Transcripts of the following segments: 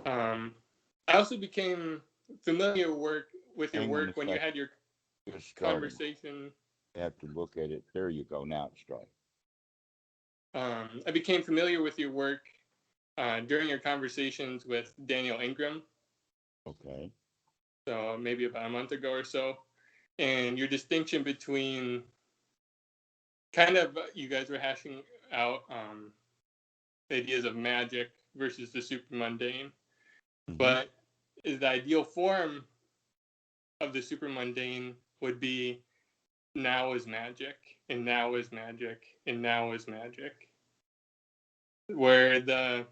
I also became familiar with your Hang on a work when you second. had your Just starting. conversation. You have to look at it. There you go. Now it's starting. I became familiar with your work during your conversations with Daniel Ingram, Okay. so maybe about a month ago or so, and your distinction between kind of you guys were hashing out the ideas of magic versus the super mundane, Mm-hmm. but is the ideal form of the super mundane would be now is magic, and now is magic, and now is magic. Where the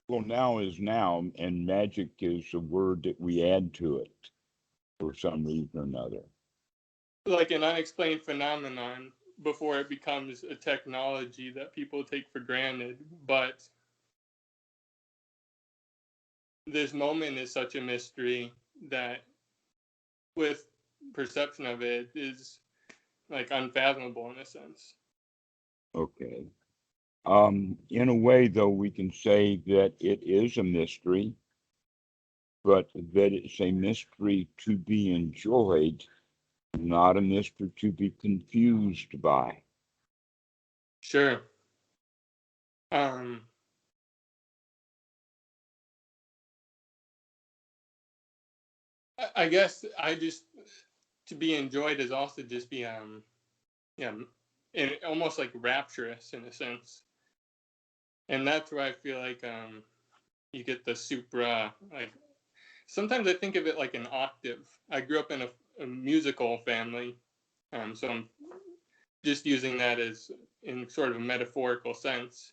Well, now is now, and magic is a word that we add to it for some reason or another. like an unexplained phenomenon before it becomes a technology that people take for granted, but this moment is such a mystery that with perception of it is like unfathomable in a sense. Okay. In a way, though, we can say that it is a mystery, but that it's a mystery to be enjoyed, not a mystery to be confused by. Sure. Um, I guess I just to be enjoyed is also just be yeah, and almost like rapturous in a sense, and that's where I feel like you get the supra like. Sometimes I think of it like an octave. I grew up in a musical family, so I'm just using that as in sort of a metaphorical sense.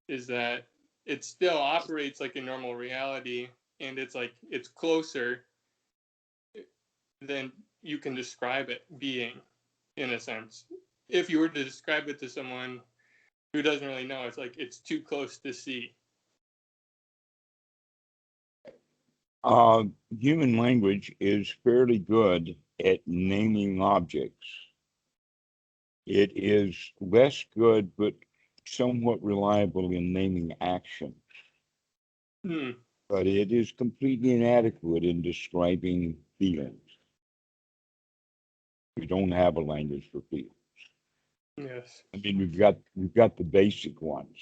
Is that it still operates like a normal reality, and it's like it's closer than you can describe it being, in a sense. If you were to describe it to someone who doesn't really know, it's like it's too close to see. Human language is fairly good at naming objects. It is less good, but somewhat reliable in naming actions. Hmm. But it is completely inadequate in describing feelings. We don't have a language for feelings. Yes. I mean, we've got the basic ones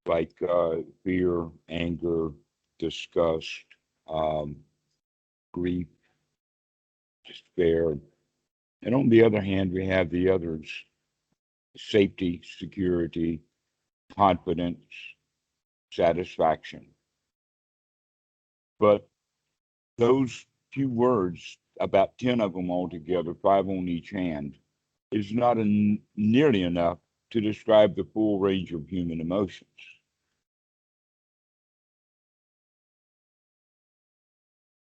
like fear, anger, disgust, um, grief, despair, and on the other hand, we have the others: safety, security, confidence, satisfaction. But those few words, about 10 of them altogether, five on each hand, is not nearly enough to describe the full range of human emotions.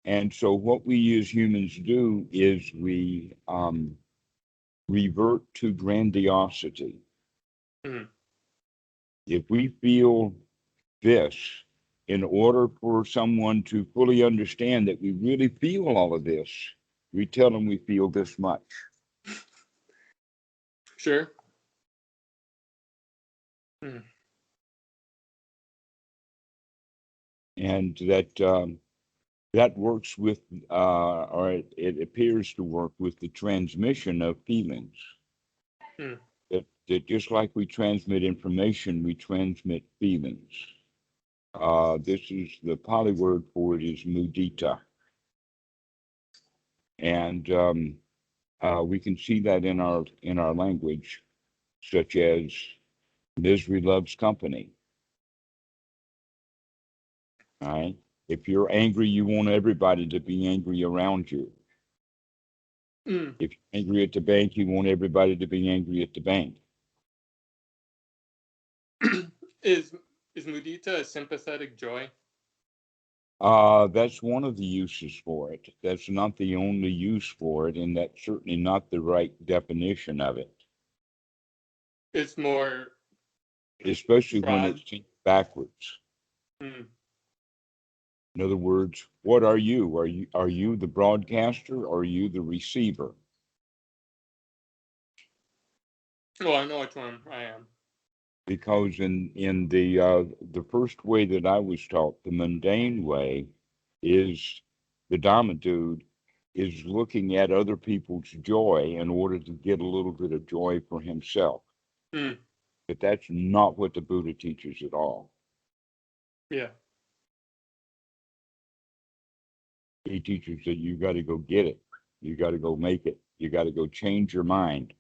And so, what we as humans do is we revert to grandiosity. Hmm. If we feel this, in order for someone to fully understand that we really feel all of this, we tell them we feel this much. Sure. Hmm. And that works with, or it appears to work with the transmission of feelings. Hmm. That just like we transmit information, we transmit feelings. This is the Pali word for it is mudita. And we can see that in our language, such as misery loves company. All right. If you're angry, you want everybody to be angry around you. Hmm. If you're angry at the bank, you want everybody to be angry at the bank. is is mudita a sympathetic joy? That's one of the uses for it. That's not the only use for it, and that's certainly not the right definition of it, It's more especially when broad. it's seen backwards. Hmm. In other words, what are you? Are you the broadcaster or are you the receiver? Well, I know which one I am. because in the first way that I was taught, the mundane way, is the Dhamma dude is looking at other people's joy in order to get a little bit of joy for himself. Mm. But that's not what the Buddha teaches at all. Yeah. He teaches that you got to go get it. You got to go make it. You got to go change your mind.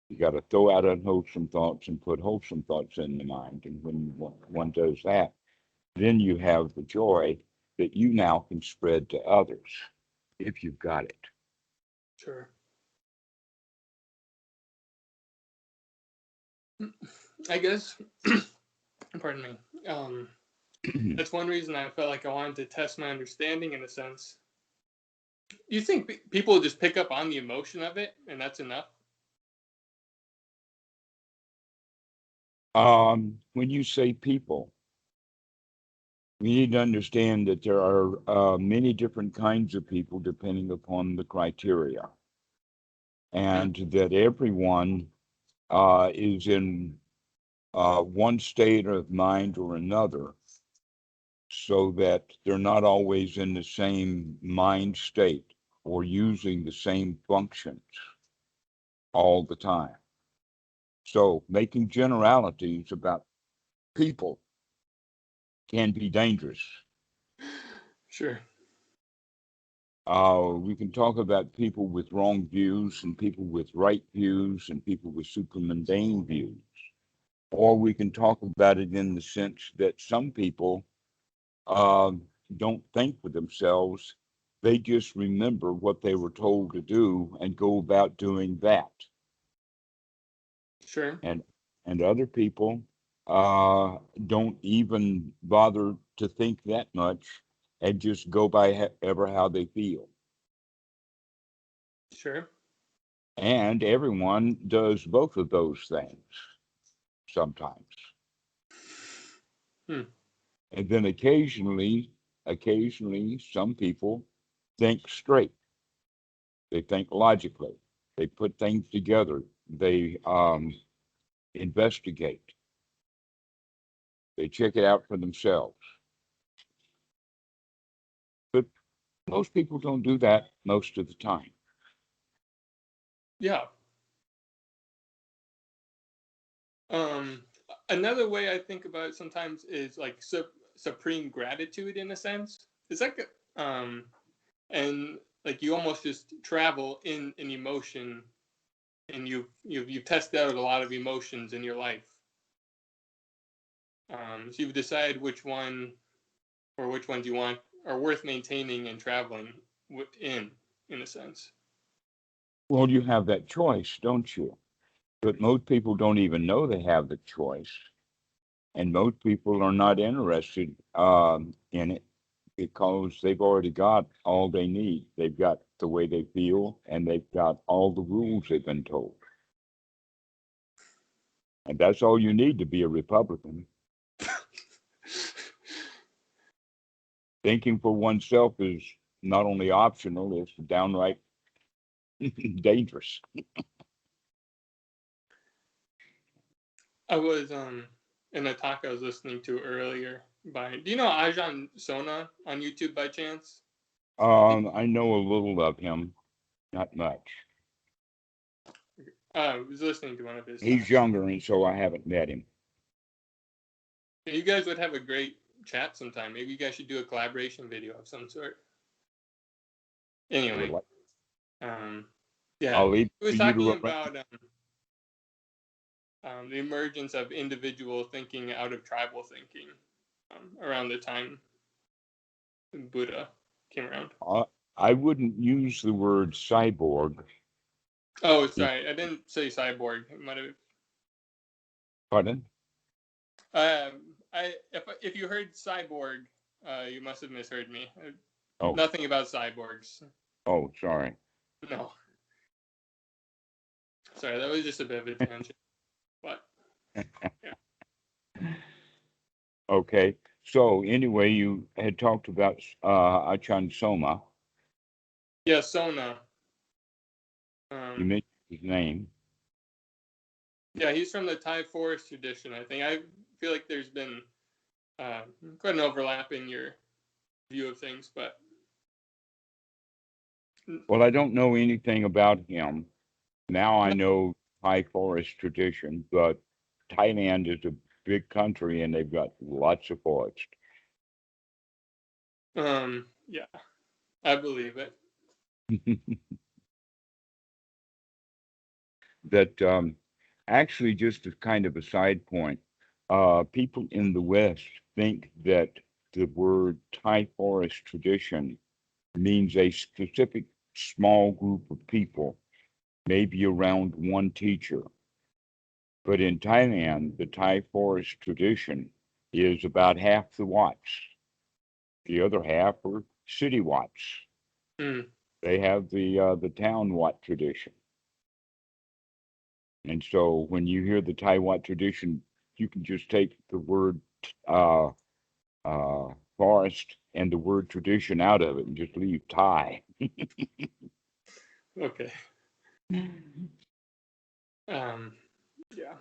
You got to throw out unwholesome thoughts and put wholesome thoughts in the mind. And when one does that, then you have the joy that you now can spread to others if you've got it. Sure. I guess, pardon me. That's one reason I felt like I wanted to test my understanding in a sense. Do you think people just pick up on the emotion of it and that's enough? When you say people, we need to understand that there are many different kinds of people depending upon the criteria, and that everyone is in one state of mind or another, so that they're not always in the same mind state or using the same functions all the time. So making generalities about people can be dangerous. Sure. We can talk about people with wrong views and people with right views and people with supramundane views. Or we can talk about it in the sense that some people don't think for themselves. They just remember what they were told to do and go about doing that. Sure. And other people don't even bother to think that much and just go by ever how they feel. Sure. And everyone does both of those things sometimes. And then occasionally, some people think straight. They think logically. They put things together. They investigate. They check it out for themselves. But most people don't do that most of the time. Yeah. Another way I think about it sometimes is like supreme gratitude in a sense. It's like and like you almost just travel in an emotion, and you've tested out a lot of emotions in your life. So you've decided which ones you want are worth maintaining and traveling in a sense. Well, you have that choice, don't you? But most people don't even know they have the choice. And most people are not interested in it because they've already got all they need. They've got the way they feel and they've got all the rules they've been told. And that's all you need to be a Republican. Thinking for oneself is not only optional, it's downright dangerous. I was in a talk I was listening to earlier do you know Ajahn Sona on YouTube by chance? I know a little of him, not much. I was listening to one of his He's talks. younger, and so I haven't met him. You guys would have a great chat sometime. Maybe you guys should do a collaboration video of some sort. Anyway, yeah, I'll leave he was for you to talking about the emergence of individual thinking out of tribal thinking around the time Buddha came around. I wouldn't use the word cyborg. Oh, sorry, I didn't say cyborg. It might have. Pardon? If you heard cyborg, you must have misheard me. Oh. Nothing about cyborgs. Oh, sorry. No. Sorry, that was just a bit of a tangent. But yeah. Okay. So anyway, you had talked about Ajahn Soma. Yeah, Sona. You mentioned his name. Yeah, he's from the Thai forest tradition, I think. I feel like there's been quite an overlap in your view of things, but Well, I don't know anything about him. Now I know Thai forest tradition, but Thailand is a big country and they've got lots of forest. yeah, I believe it. That actually, just as kind of a side point, people in the West think that the word Thai forest tradition means a specific small group of people, maybe around one teacher. But in Thailand, the Thai forest tradition is about half the Watts. The other half are city Watts. Mm. They have the town Watt tradition. And so when you hear the Thai Watt tradition, you can just take the word uh, forest and the word tradition out of it and just leave Thai. Okay. Um, yeah.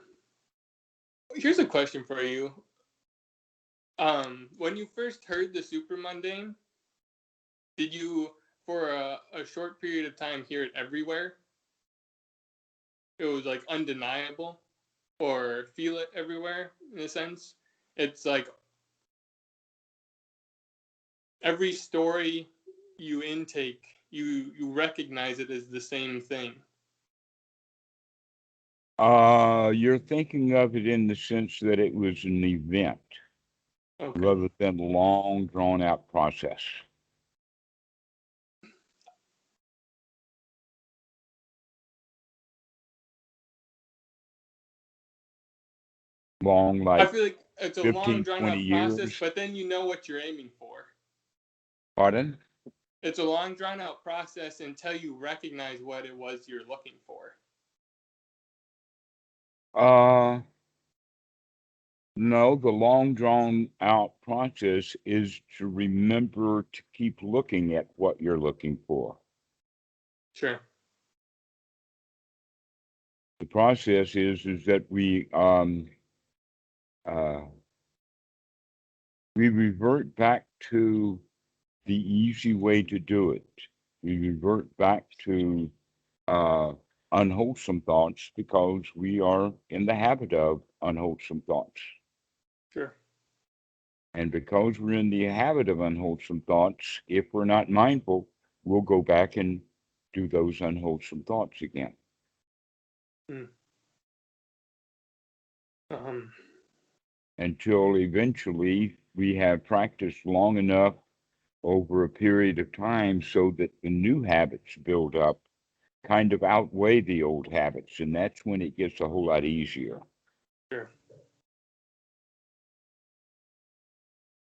Here's a question for you. When you first heard the super mundane, did you, for a short period of time, hear it everywhere? It was like undeniable, or feel it everywhere in a sense. It's like every story you intake, you recognize it as the same thing. You're thinking of it in the sense that it was an event Okay. rather than a long, drawn out process. Long, I like feel like it's a long, 15, drawn 20 out process, years. but then you know what you're aiming for. Pardon? It's a long, drawn out process until you recognize what it was you're looking for. Uh, no, the long drawn out process is to remember to keep looking at what you're looking for. Sure. The process is that uh, we revert back to the easy way to do it. We revert back to uh, unwholesome thoughts because we are in the habit of unwholesome thoughts. Sure. And because we're in the habit of unwholesome thoughts, if we're not mindful, we'll go back and do those unwholesome thoughts again. Hmm. Um, Until eventually we have practiced long enough over a period of time so that the new habits build up, kind of outweigh the old habits. And that's when it gets a whole lot easier. sure.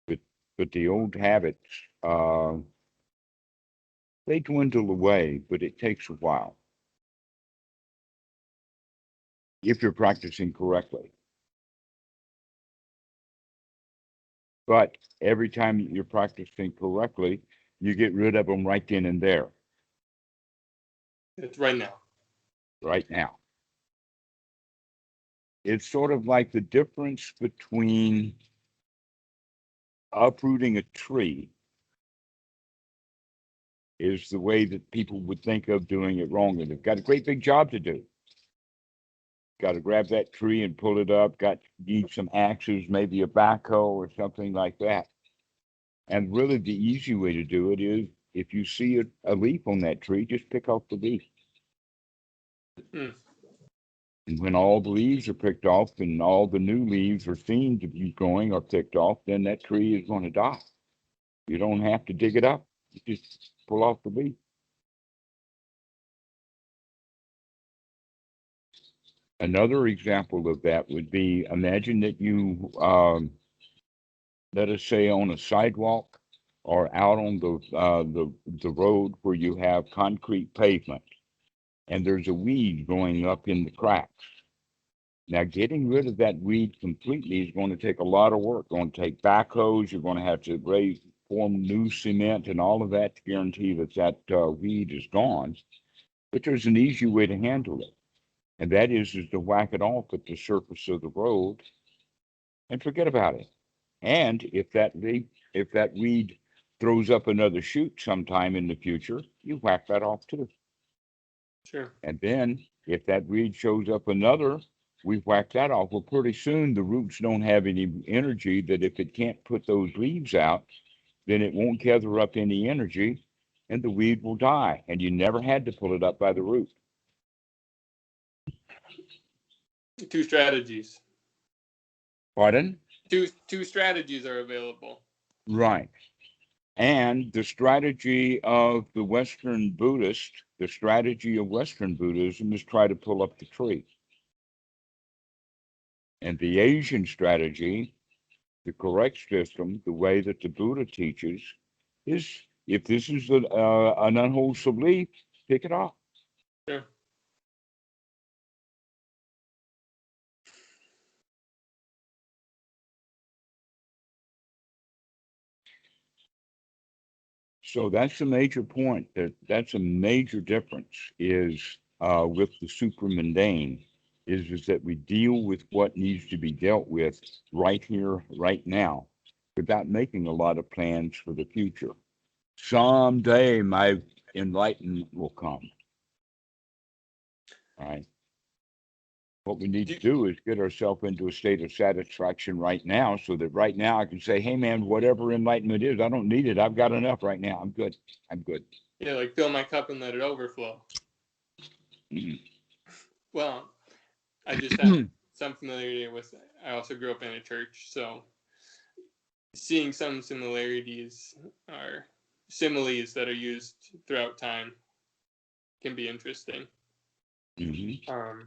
But, but the old habits, they dwindle away, but it takes a while if you're practicing correctly. But every time you're practicing correctly, you get rid of them right then and there, It's right now. right now. It's sort of like the difference between uprooting a tree is the way that people would think of doing it wrong. And they've got a great big job to do. Got to grab that tree and pull it up, need some axes, maybe a backhoe or something like that. And really the easy way to do it is if you see a leaf on that tree, just pick off the leaf. Hmm. And when all the leaves are picked off and all the new leaves are seen to be growing or picked off, then that tree is going to die. You don't have to dig it up. You just pull off the leaf. Another example of that would be imagine that you, let us say, on a sidewalk or out on the road where you have concrete pavement, and there's a weed growing up in the cracks. Now, getting rid of that weed completely is going to take a lot of work. Going to take backhoes. You're going to have to form new cement and all of that to guarantee that weed is gone. But there's an easy way to handle it. And that is to whack it off at the surface of the road and forget about it. And if that weed throws up another shoot sometime in the future, you whack that off too. Sure. And then if that weed shows up another, we whack that off. Well, pretty soon the roots don't have any energy, that if it can't put those leaves out, then it won't gather up any energy and the weed will die. And you never had to pull it up by the root. Two strategies. Pardon? Two strategies are available. Right. And the strategy of the Western Buddhist, the strategy of Western Buddhism is try to pull up the tree. And the Asian strategy, the correct system, the way that the Buddha teaches, is if this is an unwholesome leaf, pick it off. Sure. So that's a major point. That's a major difference is with the supramundane is that we deal with what needs to be dealt with right here, right now, without making a lot of plans for the future. Someday my enlightenment will come. Right. What we need to do is get ourselves into a state of satisfaction right now, so that right now I can say, hey man, whatever enlightenment is, I don't need it. I've got enough right now. I'm good. I'm good. Yeah, like fill my cup and let it overflow. Mhm. Well, I just have some familiarity with, I also grew up in a church, so seeing some similarities or similes that are used throughout time can be interesting. Mm-hmm.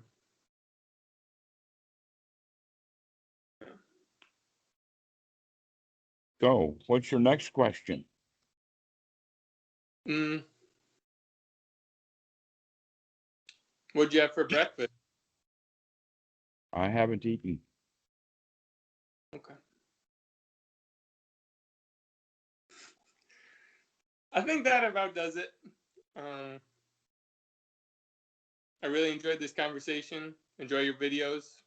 So, what's your next question? What'd you have for breakfast? I haven't eaten. Okay. I think that about does it. I really enjoyed this conversation. Enjoy your videos.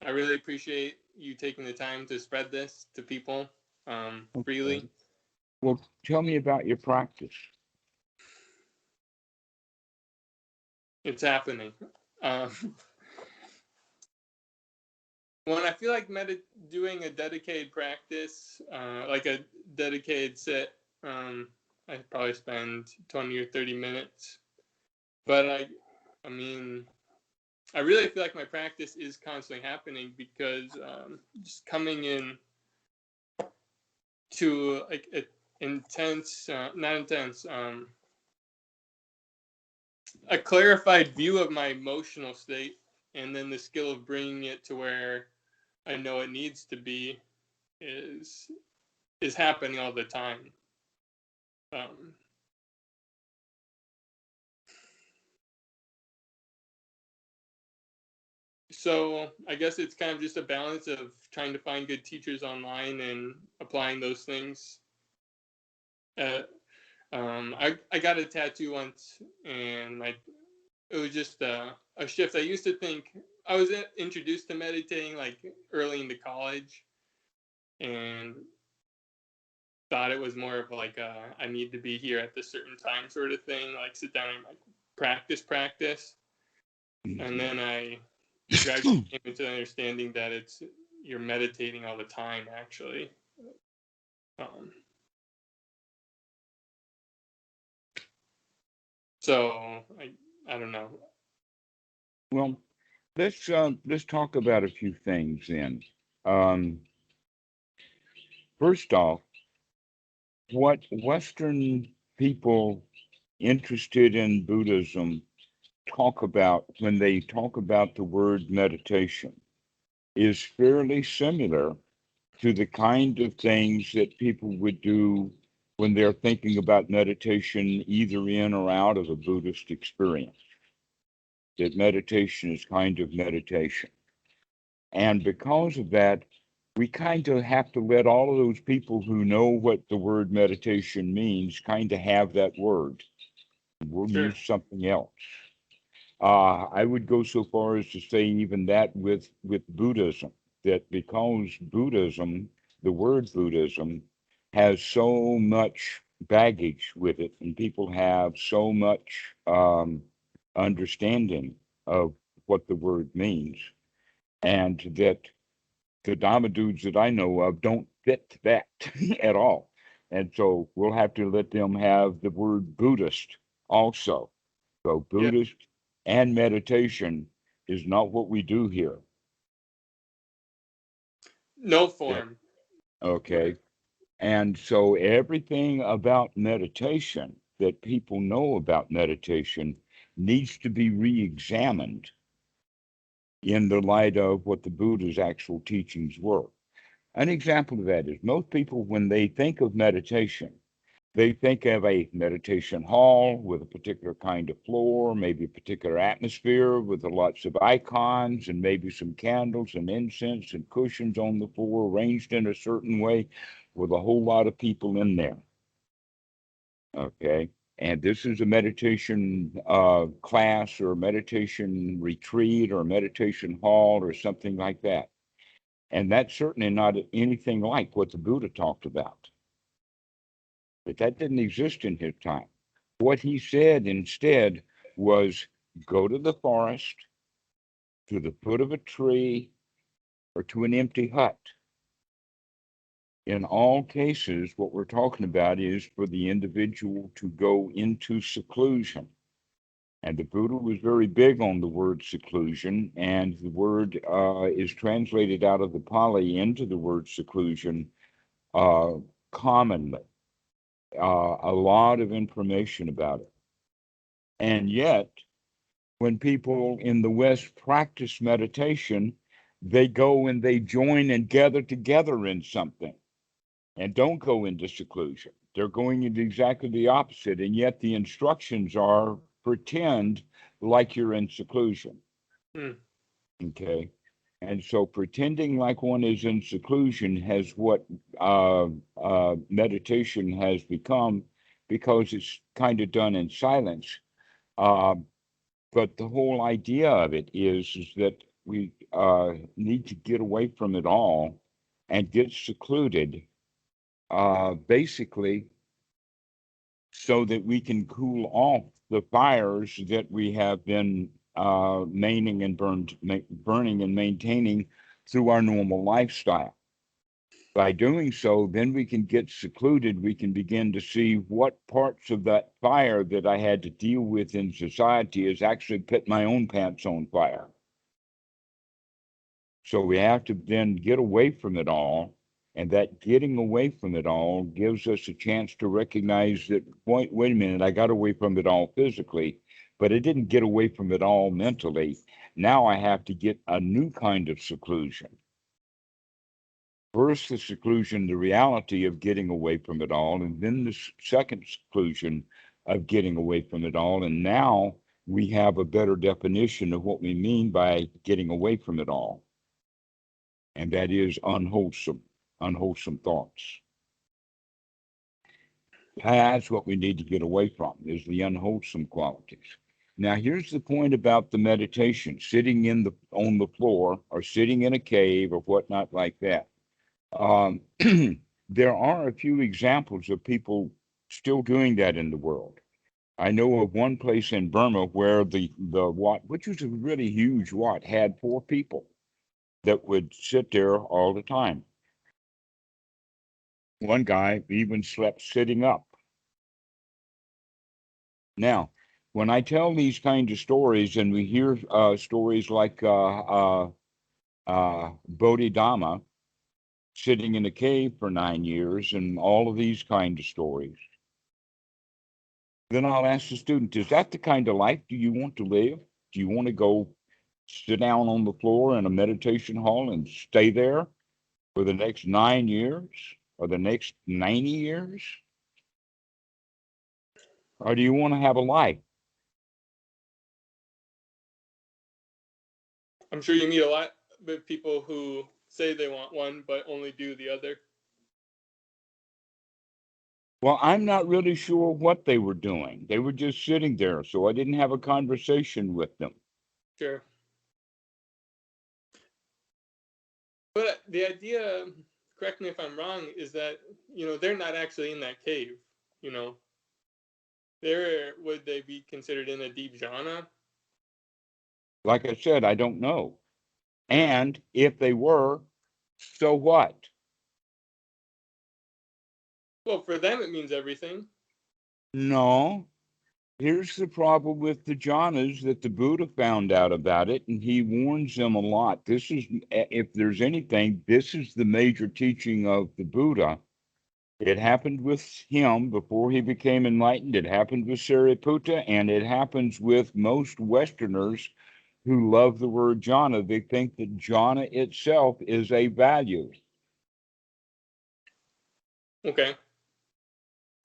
I really appreciate you taking the time to spread this to people freely. Okay. Well, tell me about your practice. It's happening. When I feel like doing a dedicated practice, like a dedicated sit, I probably spend 20 or 30 minutes. But I mean, I really feel like my practice is constantly happening because just coming in to like an intense, not intense, a clarified view of my emotional state, and then the skill of bringing it to where I know it needs to be is happening all the time. So I guess it's kind of just a balance of trying to find good teachers online and applying those things. I got a tattoo once, and it was just a shift. I used to think I was introduced to meditating like early into college, and thought it was more of like I need to be here at this certain time sort of thing, like sit down and like practice. And then I gradually came into the understanding that you're meditating all the time, actually. So I don't know. Well, let's talk about a few things then. First off, what Western people interested in Buddhism talk about when they talk about the word meditation is fairly similar to the kind of things that people would do when they're thinking about meditation, either in or out of a Buddhist experience. That meditation is kind of meditation. And because of that, we kind of have to let all of those people who know what the word meditation means kind of have that word. We'll Sure. use something else. I would go so far as to say even that with Buddhism, that because Buddhism, the word Buddhism, has so much baggage with it, and people have so much understanding of what the word means, and that the Dharma dudes that I know of don't fit that at all. And so we'll have to let them have the word Buddhist also. So Yeah. Buddhist and meditation is not what we do here. No Yeah. form. Okay. Right. And so everything about meditation that people know about meditation needs to be re-examined in the light of what the Buddha's actual teachings were. An example of that is most people, when they think of meditation, they think of a meditation hall with a particular kind of floor, maybe a particular atmosphere with lots of icons and maybe some candles and incense and cushions on the floor arranged in a certain way with a whole lot of people in there. Okay. And this is a meditation class or a meditation retreat or a meditation hall or something like that. And that's certainly not anything like what the Buddha talked about. But that didn't exist in his time. What he said instead was go to the forest, to the foot of a tree, or to an empty hut. In all cases, what we're talking about is for the individual to go into seclusion. And the Buddha was very big on the word seclusion, and the word is translated out of the Pali into the word seclusion uh, commonly. A lot of information about it. And yet, when people in the West practice meditation, they go and they join and gather together in something and don't go into seclusion. They're going into exactly the opposite. And yet the instructions are pretend like you're in seclusion. Hmm. Okay. And so pretending like one is in seclusion has what meditation has become because it's kind of done in silence. Uh, but the whole idea of it is that we need to get away from it all and get secluded, basically, so that we can cool off the fires that we have been burning and maintaining through our normal lifestyle. By doing so, then we can get secluded. We can begin to see what parts of that fire that I had to deal with in society has actually put my own pants on fire. So we have to then get away from it all. And that getting away from it all gives us a chance to recognize that, wait a minute, I got away from it all physically, but I didn't get away from it all mentally. Now I have to get a new kind of seclusion. First, the seclusion, the reality of getting away from it all, and then the second seclusion of getting away from it all. And now we have a better definition of what we mean by getting away from it all. And that is unwholesome thoughts. That's what we need to get away from, is the unwholesome qualities. Now, here's the point about the meditation, sitting on the floor or sitting in a cave or whatnot like that. Um, there are a few examples of people still doing that in the world. I know of one place in Burma where the Wat, which was a really huge Wat, had 4 people that would sit there all the time. One guy even slept sitting up. Now, when I tell these kinds of stories, and we hear stories like Bodhidharma sitting in a cave for 9 years, and all of these kinds of stories, then I'll ask the student, is that the kind of life do you want to live? Do you want to go sit down on the floor in a meditation hall and stay there for the next 9 years or the next 90 years? Or do you want to have a life? I'm sure you meet a lot of people who say they want one but only do the other. Well, I'm not really sure what they were doing. They were just sitting there, so I didn't have a conversation with them. Sure. But the idea, correct me if I'm wrong, is that, they're not actually in that cave, you know. Would they be considered in a deep jhana? Like I said, I don't know. Yeah. And if they were, so what? Well, for them, it means everything. No. Here's the problem with the jhanas that the Buddha found out about it, and he warns them a lot. This is, if there's anything, this is the major teaching of the Buddha. It happened with him before he became enlightened. It happened with Sariputta, and it happens with most Westerners who love the word jhana. They think that jhana itself is a value Okay.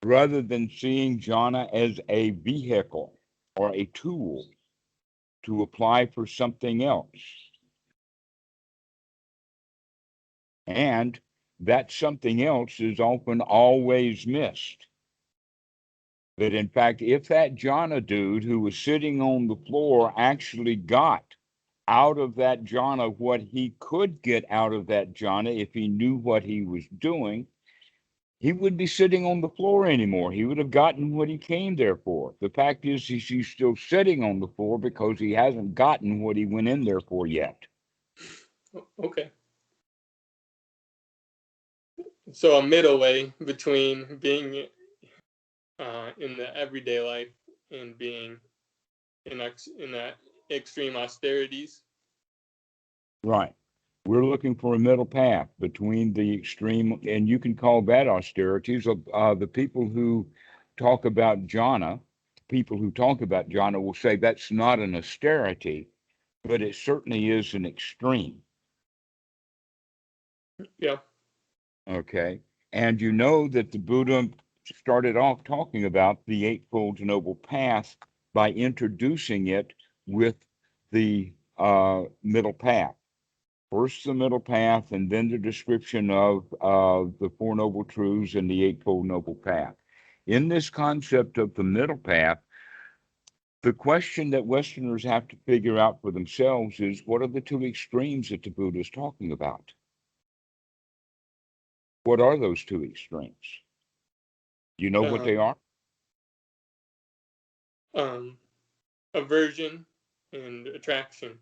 rather than seeing jhana as a vehicle or a tool to apply for something else. And that something else is often always missed. That in fact, if that jhana dude who was sitting on the floor actually got out of that jhana what he could get out of that jhana if he knew what he was doing, he wouldn't be sitting on the floor anymore. He would have gotten what he came there for. The fact is, he's still sitting on the floor because he hasn't gotten what he went in there for yet. Okay. So a middle way between being in the everyday life and being in that extreme austerities. Right. We're looking for a middle path between the extreme, and you can call that austerities. The people who talk about jhana, will say that's not an austerity, but it certainly is an extreme. Yeah. Okay. And you know that the Buddha started off talking about the Eightfold Noble Path by introducing it with the middle path. First, the middle path, and then the description of the Four Noble Truths and the Eightfold Noble Path. In this concept of the middle path, the question that Westerners have to figure out for themselves is what are the two extremes that the Buddha is talking about? What are those two extremes? Do you know what Uh, they are? um, aversion and attraction.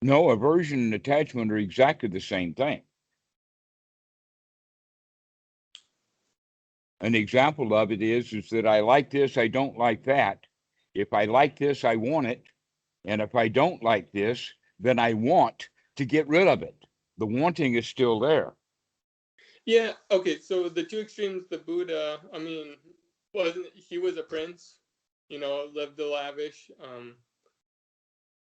No, aversion and attachment are exactly the same thing. An example of it is that I like this, I don't like that. If I like this, I want it. And if I don't like this, then I want to get rid of it. The wanting is still there. Yeah. Okay. So the two extremes, the Buddha. I mean, wasn't he was a prince? Lived a lavish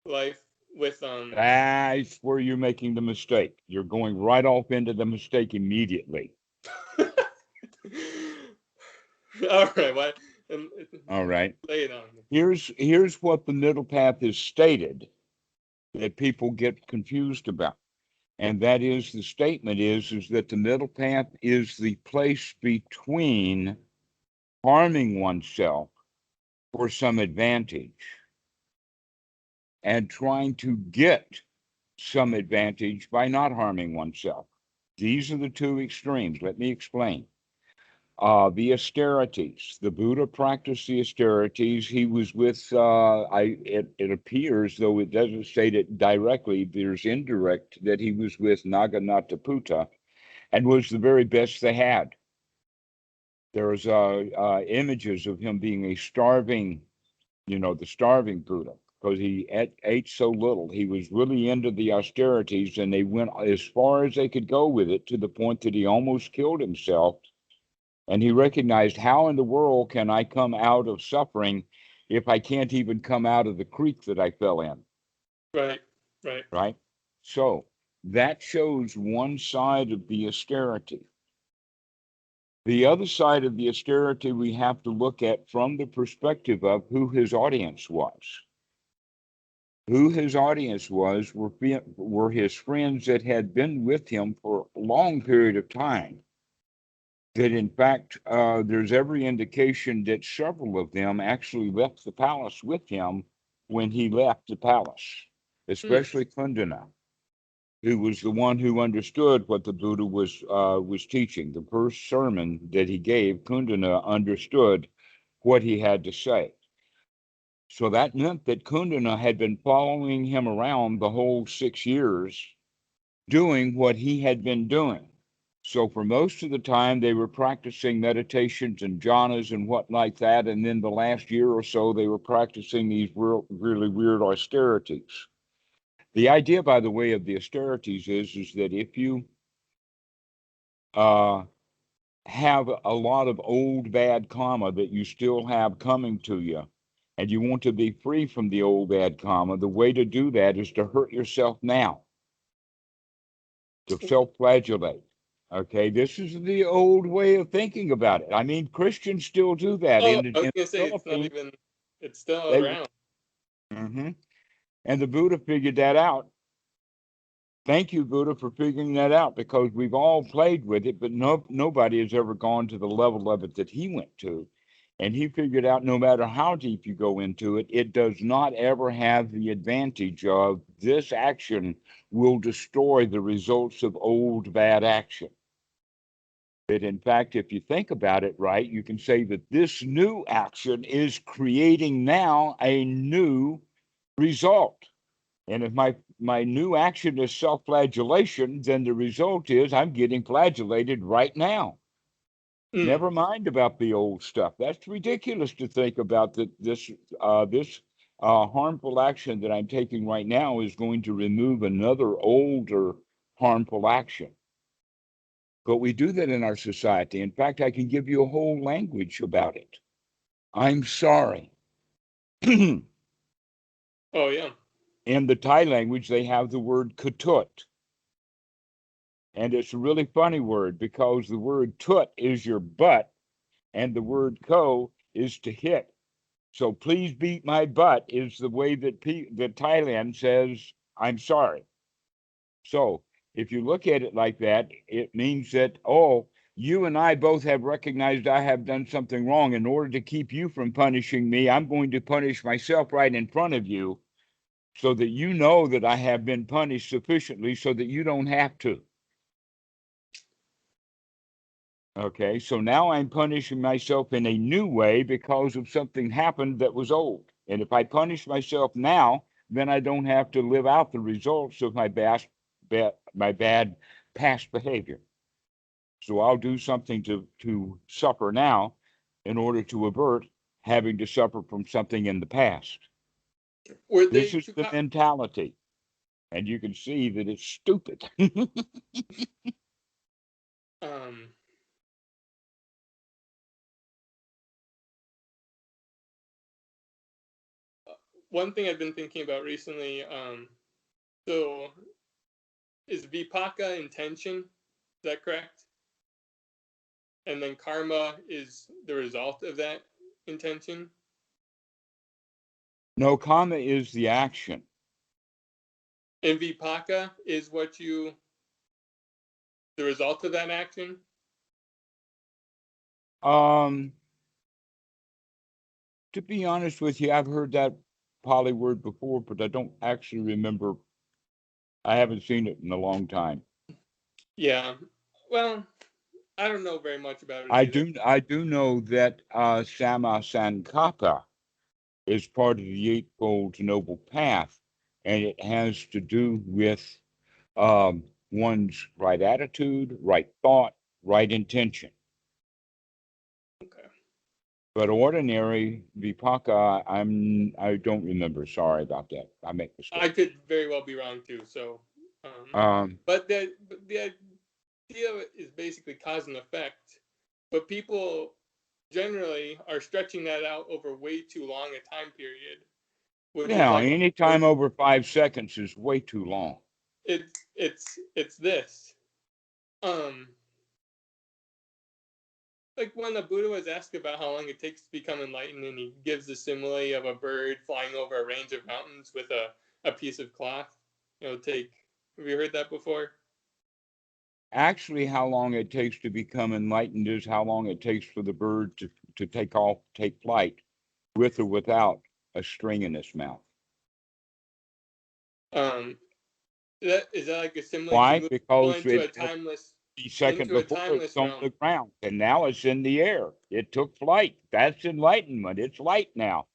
life with That's where you're making the mistake. You're going right off into the mistake immediately. All right. Why? All right. Lay it on me. Here's what the middle path is stated that people get confused about. And that is the statement is that the middle path is the place between harming oneself for some advantage and trying to get some advantage by not harming oneself. These are the two extremes. Let me explain. The austerities. The Buddha practiced the austerities. He was with, it appears, though it doesn't state it directly, there's indirect, that he was with Naganataputta and was the very best they had. There's images of him being a starving, the starving Buddha, because he ate so little. He was really into the austerities, and they went as far as they could go with it to the point that he almost killed himself. And he recognized, how in the world can I come out of suffering if I can't even come out of the creek that I fell in? Right. Right. Right. So that shows one side of the austerity. The other side of the austerity we have to look at from the perspective of who his audience was. Who his audience was were his friends that had been with him for a long period of time. that in fact, there's every indication that several of them actually left the palace with him when he left the palace, Hmm. especially Kundana, who was the one who understood what the Buddha was teaching. The first sermon that he gave, Kundana understood what he had to say. So that meant that Kundana had been following him around the whole 6 years, doing what he had been doing. So for most of the time, they were practicing meditations and jhanas and what like that. And then the last year or so, they were practicing these really weird austerities. The idea, by the way, of the austerities is that if you uh, have a lot of old bad karma that you still have coming to you, and you want to be free from the old bad karma, the way to do that is to hurt yourself now, to self-flagellate. Okay, this is the old way of thinking about it. I mean, Christians still do that. Oh, In I was the gonna say it's not Philippines, even. It's still they around. mhm. And the Buddha figured that out. Thank you, Buddha, for figuring that out, because we've all played with it, but nobody has ever gone to the level of it that he went to. And he figured out no matter how deep you go into it, it does not ever have the advantage of this action will destroy the results of old bad action. That in fact, if you think about it right, you can say that this new action is creating now a new result. And if my new action is self-flagellation, then the result is I'm getting flagellated right now. Hmm. Never mind about the old stuff. That's ridiculous to think about that this harmful action that I'm taking right now is going to remove another older harmful action. But we do that in our society. In fact, I can give you a whole language about it. I'm sorry. In Oh yeah. the Thai language, they have the word katut. And it's a really funny word because the word tut is your butt and the word ko is to hit. So please beat my butt is the way that that Thailand says, I'm sorry. So if you look at it like that, it means that, oh, you and I both have recognized I have done something wrong. In order to keep you from punishing me, I'm going to punish myself right in front of you so that you know that I have been punished sufficiently so that you don't have to. Okay, so now I'm punishing myself in a new way because of something happened that was old. And if I punish myself now, then I don't have to live out the results of my bad past behavior. So I'll do something to suffer now in order to avert having to suffer from something in the past. Were This they is too? the mentality, and you can see that it's stupid. Um. One thing I've been thinking about recently. So is vipaka intention? Is that correct? And then karma is the result of that intention. No, karma is the action. And vipaka is the result of that action. Um, to be honest with you, I've heard that Pali word before, but I don't actually remember. I haven't seen it in a long time. Yeah. Well, I don't know very much about it either. I do know that Sama Sankappa is part of the Eightfold Noble Path, and it has to do with one's right attitude, right thought, right intention. Okay. But ordinary vipaka, I don't remember. Sorry about that. I make I mistakes. could very well be wrong too. So, Um, but the idea is basically cause and effect. But people generally are stretching that out over way too long a time period, which is yeah, like any time over 5 seconds is way too long. it's this. Um, like when the Buddha was asked about how long it takes to become enlightened, and he gives the simile of a bird flying over a range of mountains with a piece of cloth. It'll take. Have you heard that before? Actually, how long it takes to become enlightened is how long it takes for the bird to take flight, with or without a string in its mouth. Um, is that like a similar to Why? move people Because into it a timeless the second before it was on realm? the ground, and now it's in the air. It took flight. That's enlightenment. It's light now.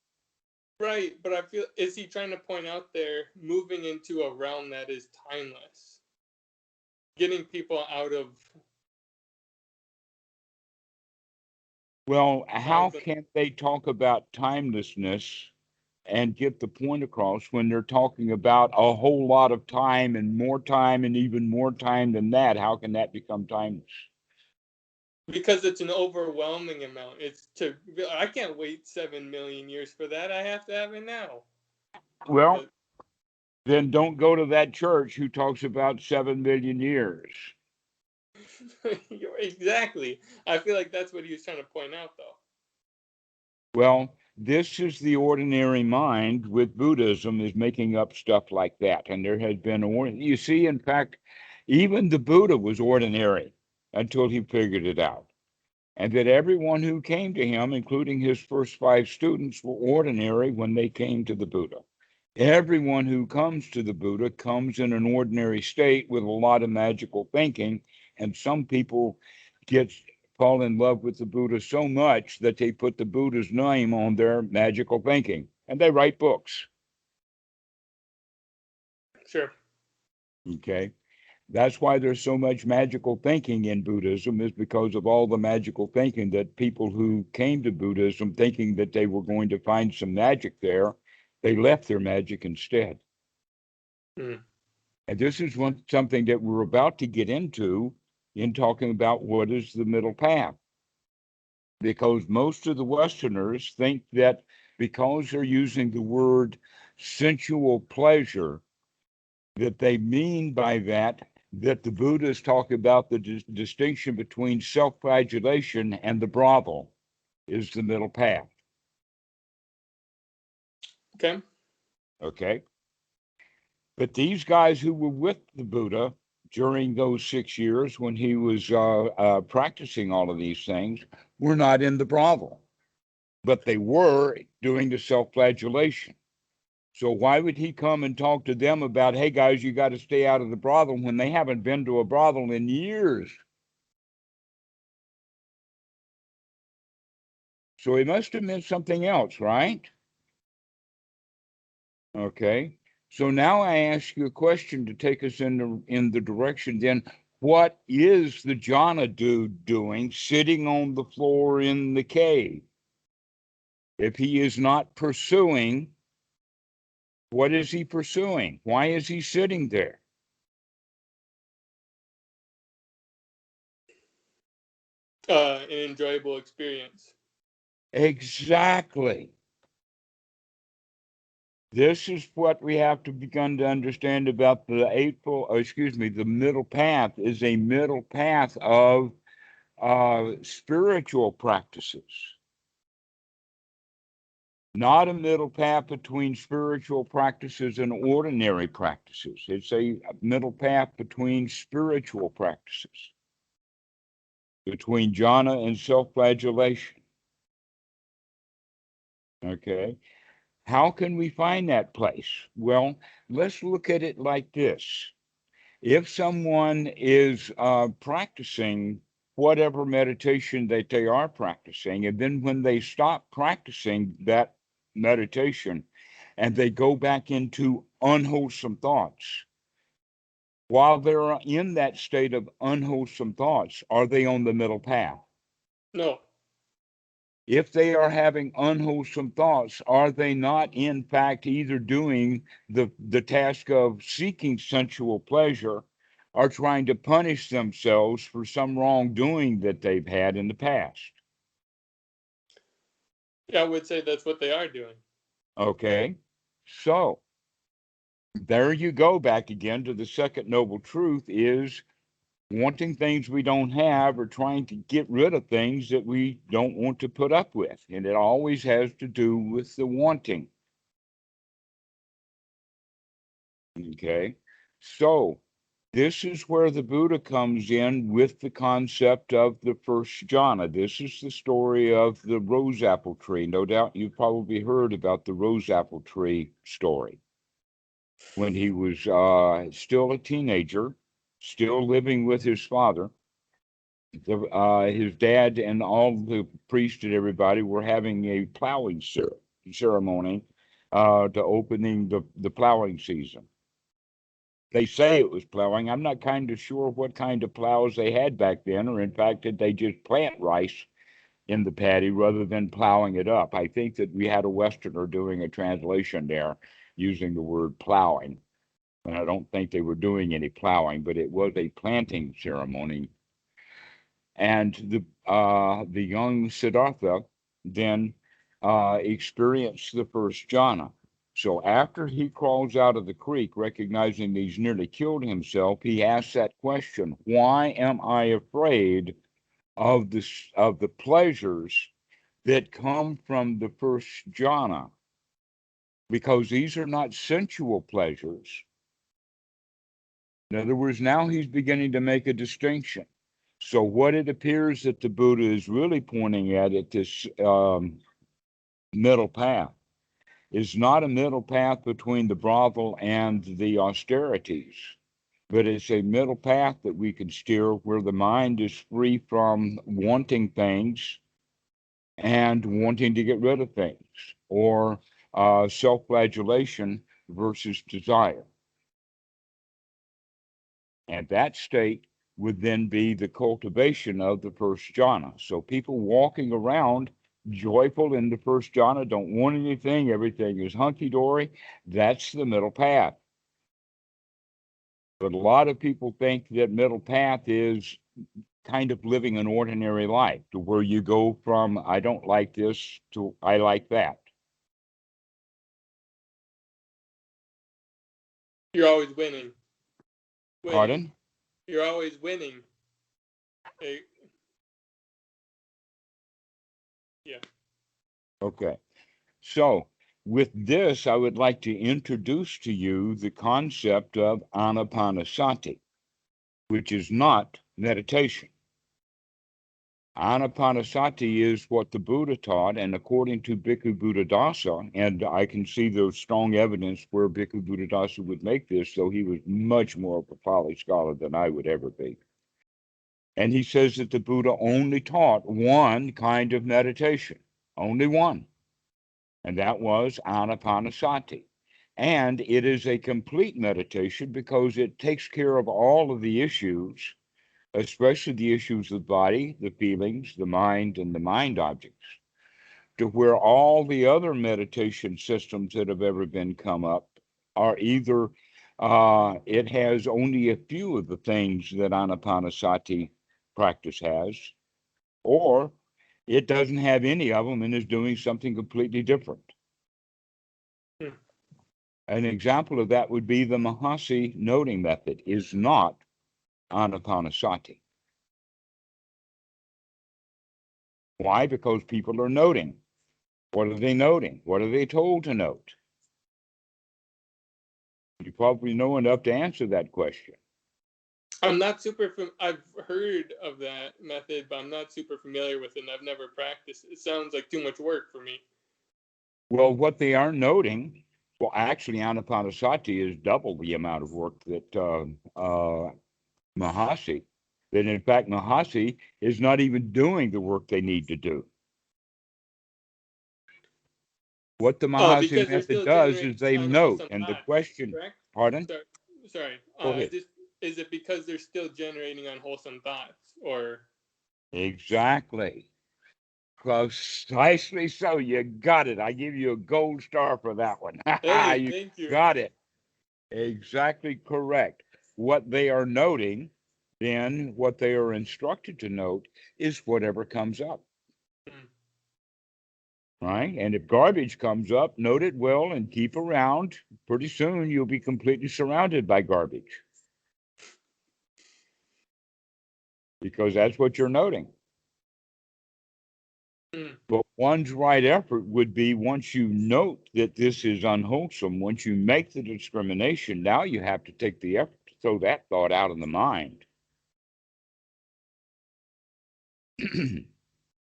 Right, but I feel, is he trying to point out there moving into a realm that is timeless, getting people out of Well, how the, can they talk about timelessness and get the point across when they're talking about a whole lot of time and even more time than that? How can that become timeless? because it's an overwhelming amount. I can't wait 7 million years for that. I have to have it now. Well, But then don't go to that church who talks about 7 million years. exactly. I feel like that's what he was trying to point out, though. Well, this is the ordinary mind with Buddhism is making up stuff like that. And there has been, you see, in fact, even the Buddha was ordinary until he figured it out. And that everyone who came to him, including his first 5 students, were ordinary when they came to the Buddha. Everyone who comes to the Buddha comes in an ordinary state with a lot of magical thinking. And some people get fall in love with the Buddha so much that they put the Buddha's name on their magical thinking and they write books. Sure. Okay. That's why there's so much magical thinking in Buddhism, is because of all the magical thinking that people who came to Buddhism thinking that they were going to find some magic there, they left their magic instead. Hmm. And this is something that we're about to get into in talking about what is the middle path. Because most of the Westerners think that because they're using the word sensual pleasure, that they mean by that that the Buddhists talk about the distinction between self-flagellation and the brothel is the middle path. Okay. Okay. But these guys who were with the Buddha during those 6 years when he was practicing all of these things were not in the brothel, but they were doing the self-flagellation. So why would he come and talk to them about, hey guys, you got to stay out of the brothel, when they haven't been to a brothel in years? So he must have meant something else, right? Okay. So now I ask you a question to take us in the direction then. What is the jhana dude doing sitting on the floor in the cave? If he is not pursuing, what is he pursuing? Why is he sitting there? An enjoyable experience. Exactly. This is what we have to begin to understand about the middle path is a middle path of spiritual practices, not a middle path between spiritual practices and ordinary practices. It's a middle path between spiritual practices, between jhana and self-flagellation. Okay. How can we find that place? Well, let's look at it like this. If someone is practicing whatever meditation that they are practicing, and then when they stop practicing that meditation and they go back into unwholesome thoughts, while they're in that state of unwholesome thoughts, are they on the middle path? No. If they are having unwholesome thoughts, are they not in fact either doing the task of seeking sensual pleasure or trying to punish themselves for some wrongdoing that they've had in the past? Yeah, I would say that's what they are doing. Okay, so there you go, back again to the second noble truth is wanting things we don't have or trying to get rid of things that we don't want to put up with. And it always has to do with the wanting. Okay, so This is where the Buddha comes in with the concept of the first jhana. This is the story of the rose apple tree. No doubt you've probably heard about the rose apple tree story. When he was still a teenager, still living with his father, his dad and all the priests and everybody were having a plowing ceremony to opening the plowing season. They say it was plowing. I'm not kind of sure what kind of plows they had back then, or in fact, did they just plant rice in the paddy rather than plowing it up? I think that we had a Westerner doing a translation there using the word plowing. And I don't think they were doing any plowing, but it was a planting ceremony. And the young Siddhartha then experienced the first jhana. So after he crawls out of the creek, recognizing he's nearly killed himself, he asks that question: why am I afraid of the pleasures that come from the first jhana? Because these are not sensual pleasures. In other words, now he's beginning to make a distinction. So what it appears that the Buddha is really pointing at this middle path is not a middle path between the brothel and the austerities, but it's a middle path that we can steer where the mind is free from wanting things and wanting to get rid of things, or self-flagellation versus desire. And that state would then be the cultivation of the first jhana. So people walking around joyful in the first jhana, don't want anything, everything is hunky-dory, that's the middle path. But a lot of people think that middle path is kind of living an ordinary life, to where you go from I don't like this to I like that. You're always winning. Pardon? You're always winning. Yeah. Okay. So with this, I would like to introduce to you the concept of anapanasati, which is not meditation. Anapanasati is what the Buddha taught, and according to Bhikkhu Buddhadasa, and I can see the strong evidence where Bhikkhu Buddhadasa would make this, though he was much more of a Pali scholar than I would ever be. And he says that the Buddha only taught one kind of meditation, only one, and that was anapanasati. And it is a complete meditation because it takes care of all of the issues, especially the issues of the body, the feelings, the mind, and the mind objects, to where all the other meditation systems that have ever been come up are either it has only a few of the things that anapanasati practice has, or it doesn't have any of them and is doing something completely different. An example of that would be the Mahasi noting method is not anapanasati. Why? Because people are noting. What are they noting? What are they told to note? You probably know enough to answer that question. I'm not super. I've heard of that method, but I'm not super familiar with it. And I've never practiced. It sounds like too much work for me. Well, what they are noting, well, actually, anapanasati is double the amount of work that Mahasi. That in fact, Mahasi is not even doing the work they need to do. What the Mahasi method does is they note, and the question, correct? Pardon? Sorry. Go ahead. Is it because they're still generating unwholesome thoughts, or? Exactly. Precisely so. You got it. I give you a gold star for that one. Hey, You thank you. got it. Exactly correct. What they are noting, then what they are instructed to note is whatever comes up. Right? And if garbage comes up, note it well and keep around. Pretty soon you'll be completely surrounded by garbage. Because that's what you're noting. But one's right effort would be, once you note that this is unwholesome, once you make the discrimination, now you have to take the effort to throw that thought out of the mind.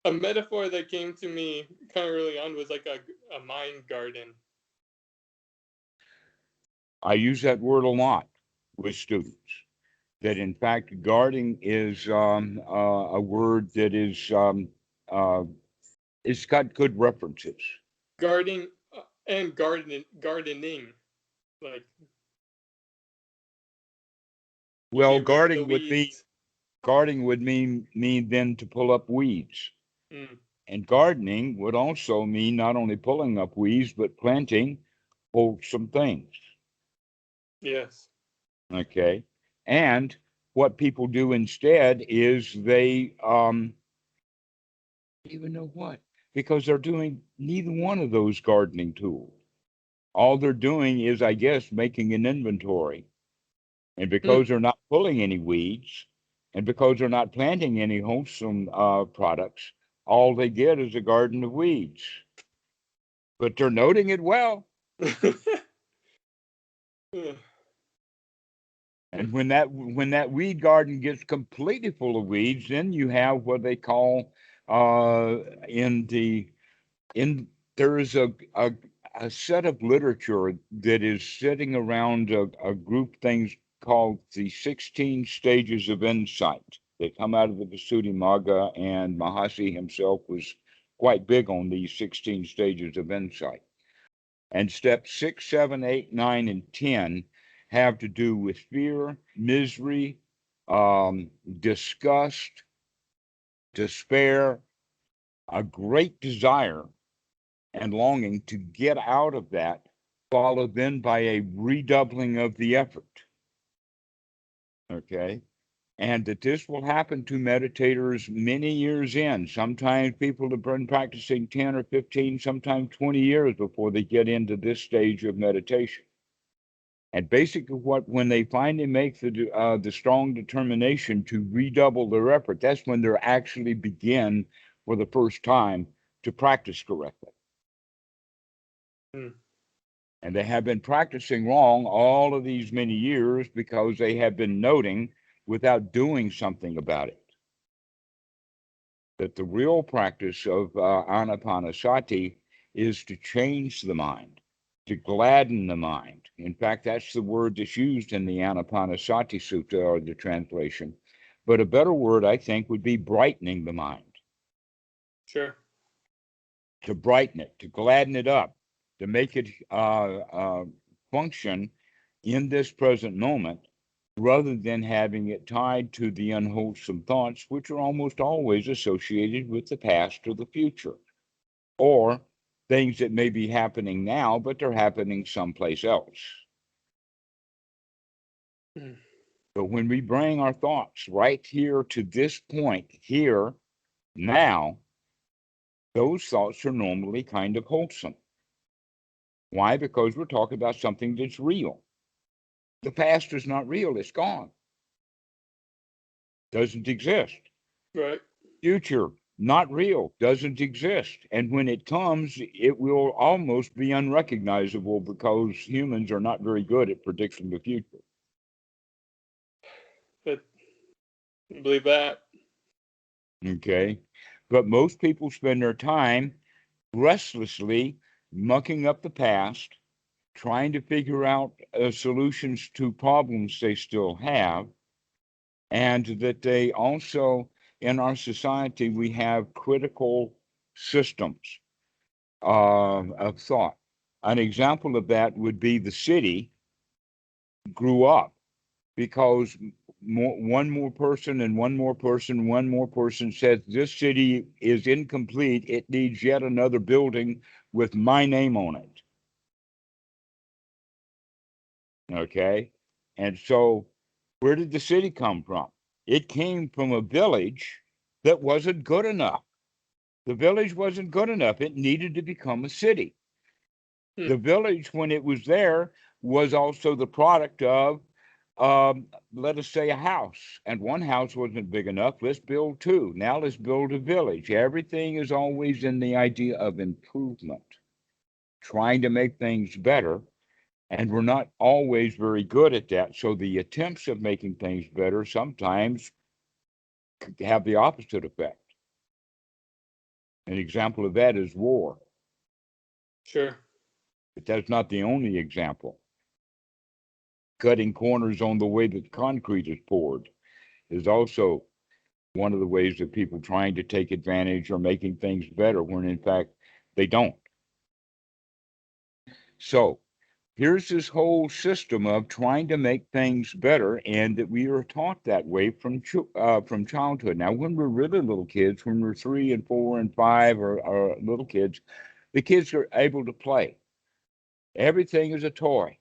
A metaphor that came to me kind of early on was like a mind garden. I use that word a lot with students. That in fact, guarding is a word that is it's got good references. Gardening and gardening, like you Well, get rid of the weeds. guarding would mean then to pull up weeds. Mm, And gardening would also mean not only pulling up weeds, but planting wholesome things. yes. Okay. And what people do instead is they even know what, because they're doing neither one of those gardening tools. All they're doing is, I guess, making an inventory. And Mm. because they're not pulling any weeds, and because they're not planting any wholesome products, all they get is a garden of weeds. But they're noting it well. And when that weed garden gets completely full of weeds, then you have what they call in the in there is a set of literature that is sitting around a group things called the 16 stages of insight. They come out of the Visuddhimagga, and Mahasi himself was quite big on these 16 stages of insight. And steps 6, 7, 8, 9, and 10 have to do with fear, misery, disgust, despair, a great desire and longing to get out of that, followed then by a redoubling of the effort. Okay. And that this will happen to meditators many years in. Sometimes people have been practicing 10 or 15, sometimes 20 years before they get into this stage of meditation. And basically, when they finally make the strong determination to redouble their effort, that's when they're actually begin for the first time to practice correctly. Mm. And they have been practicing wrong all of these many years because they have been noting without doing something about it. That the real practice of anapanasati is to change the mind, to gladden the mind. In fact, that's the word that's used in the Anapanasati Sutta, or the translation. But a better word, I think, would be brightening the mind. Sure. To brighten it, to gladden it up, to make it function in this present moment, rather than having it tied to the unwholesome thoughts, which are almost always associated with the past or the future, or things that may be happening now, but they're happening someplace else. Mm. But when we bring our thoughts right here to this point, here, now, those thoughts are normally kind of wholesome. Why? Because we're talking about something that's real. The past is not real, it's gone, doesn't exist. Right. Future, not real, doesn't exist. And when it comes, it will almost be unrecognizable because humans are not very good at predicting the future. But I believe that. Okay. But most people spend their time restlessly mucking up the past, trying to figure out solutions to problems they still have, and that they also, in our society, we have critical systems of thought. An example of that would be the city grew up because one more person and one more person said this city is incomplete. It needs yet another building with my name on it. Okay. And so where did the city come from? It came from a village that wasn't good enough. The village wasn't good enough. It needed to become a city. Mm. The village, when it was there, was also the product of, let us say, a house. And one house wasn't big enough. Let's build two. Now let's build a village. Everything is always in the idea of improvement, trying to make things better. And we're not always very good at that. So the attempts of making things better sometimes have the opposite effect. An example of that is war, Sure. but that's not the only example. Cutting corners on the way that concrete is poured is also one of the ways that people trying to take advantage or making things better when in fact they don't. So here's this whole system of trying to make things better, and that we are taught that way from childhood. Now, when we're really little kids, when we're 3 and 4 and 5 or little kids, the kids are able to play. Everything is a toy.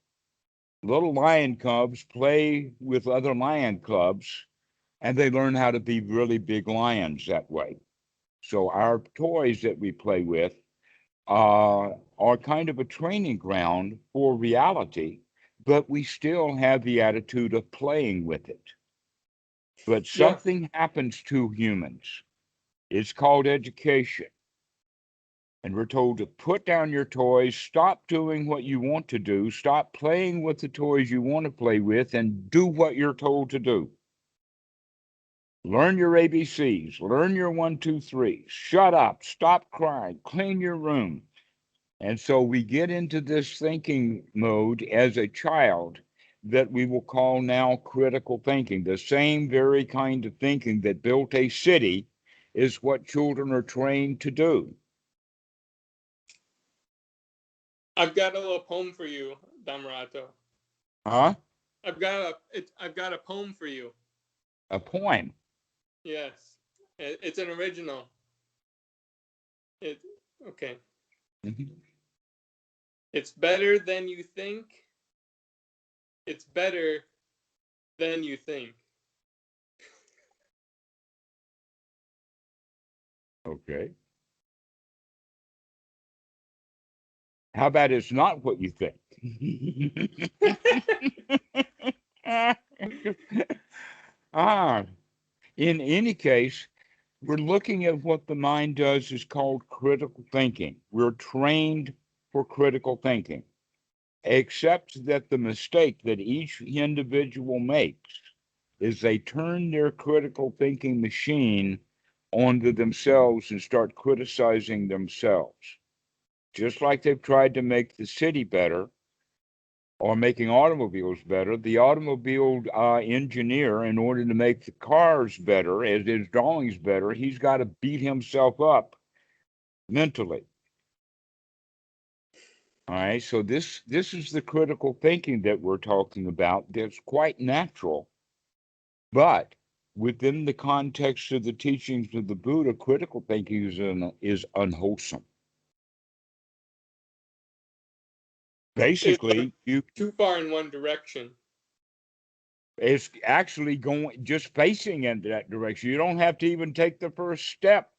Little lion cubs play with other lion cubs, and they learn how to be really big lions that way. So our toys that we play with are kind of a training ground for reality, but we still have the attitude of playing with it. But Yeah. something happens to humans. It's called education. And we're told to put down your toys, stop doing what you want to do, stop playing with the toys you want to play with, and do what you're told to do. Learn your ABCs, learn your 1, 2, 3, shut up, stop crying, clean your room. And so we get into this thinking mode as a child that we will call now critical thinking. The same very kind of thinking that built a city is what children are trained to do. I've got a little poem for you, Dhammarato. Huh? I've got a poem for you. A poem. Yes. It's an original. It okay. Mhm. It's better than you think. It's better than you think. Okay. How about it's not what you think? ah, in any case, we're looking at what the mind does is called critical thinking. We're trained for critical thinking, except that the mistake that each individual makes is they turn their critical thinking machine onto themselves and start criticizing themselves. Just like they've tried to make the city better or making automobiles better, the automobile engineer, in order to make the cars better, as his drawings better, he's got to beat himself up mentally. All right, so this is the critical thinking that we're talking about. That's quite natural, but within the context of the teachings of the Buddha, critical thinking is unwholesome. It's Basically, you too far in one direction. it's actually going just facing in that direction. You don't have to even take the first step.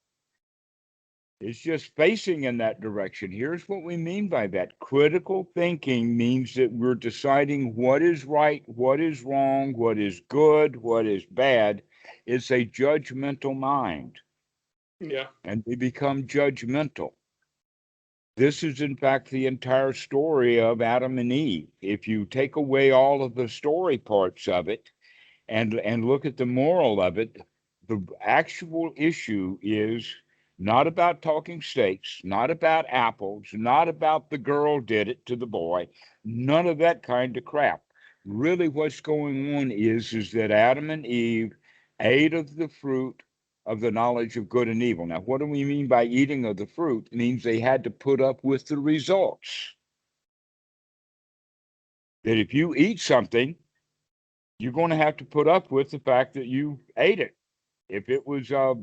It's just facing in that direction. Here's what we mean by that. Critical thinking means that we're deciding what is right, what is wrong, what is good, what is bad. It's a judgmental mind, Yeah. and we become judgmental. This is, in fact, the entire story of Adam and Eve. If you take away all of the story parts of it, and look at the moral of it, the actual issue is not about talking steaks, not about apples, not about the girl did it to the boy, none of that kind of crap. Really, what's going on is that Adam and Eve ate of the fruit of the knowledge of good and evil. Now, what do we mean by eating of the fruit? It means they had to put up with the results. That if you eat something, you're going to have to put up with the fact that you ate it. If it was a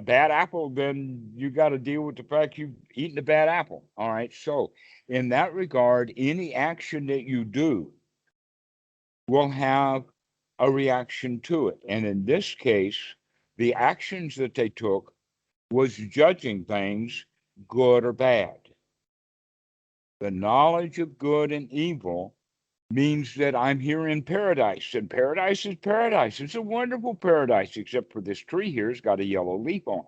bad apple, then you got to deal with the fact you've eaten a bad apple. All right. So, in that regard, any action that you do will have a reaction to it. And in this case, the actions that they took was judging things good or bad. The knowledge of good and evil means that I'm here in paradise, and paradise is paradise. It's a wonderful paradise, except for this tree here's got a yellow leaf on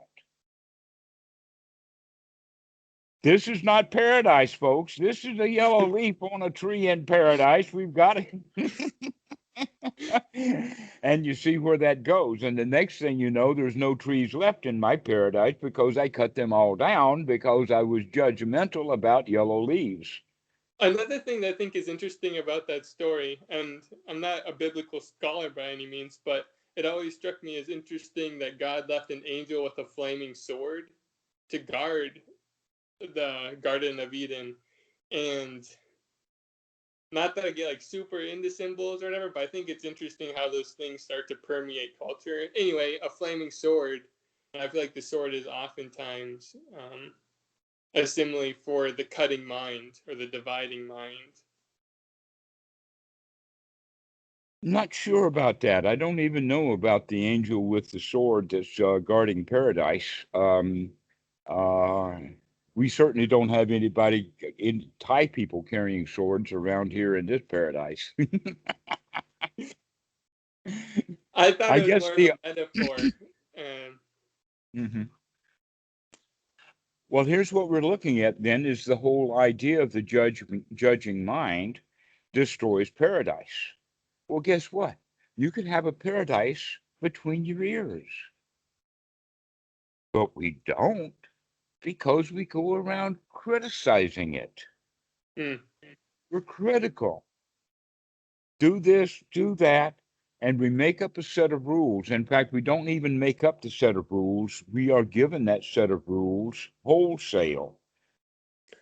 it. This is not paradise, folks. This is a yellow leaf on a tree in paradise. We've got it. And you see where that goes. And the next thing you know, there's no trees left in my paradise because I cut them all down because I was judgmental about yellow leaves. Another thing that I think is interesting about that story, and I'm not a biblical scholar by any means, but it always struck me as interesting that God left an angel with a flaming sword to guard the Garden of Eden. And not that I get like super into symbols or whatever, but I think it's interesting how those things start to permeate culture. Anyway, a flaming sword, and I feel like the sword is oftentimes a simile for the cutting mind or the dividing mind. Not sure about that. I don't even know about the angel with the sword that's guarding paradise. Uh, we certainly don't have anybody in Thai people carrying swords around here in this paradise. I thought I it was guess more of the a metaphor. Um, Mhm. Well, here's what we're looking at then is the whole idea of the judging mind destroys paradise. Well, guess what? You can have a paradise between your ears, but we don't because we go around criticizing it. hmm. We're critical. Do this, do that, and we make up a set of rules. In fact, we don't even make up the set of rules. We are given that set of rules wholesale,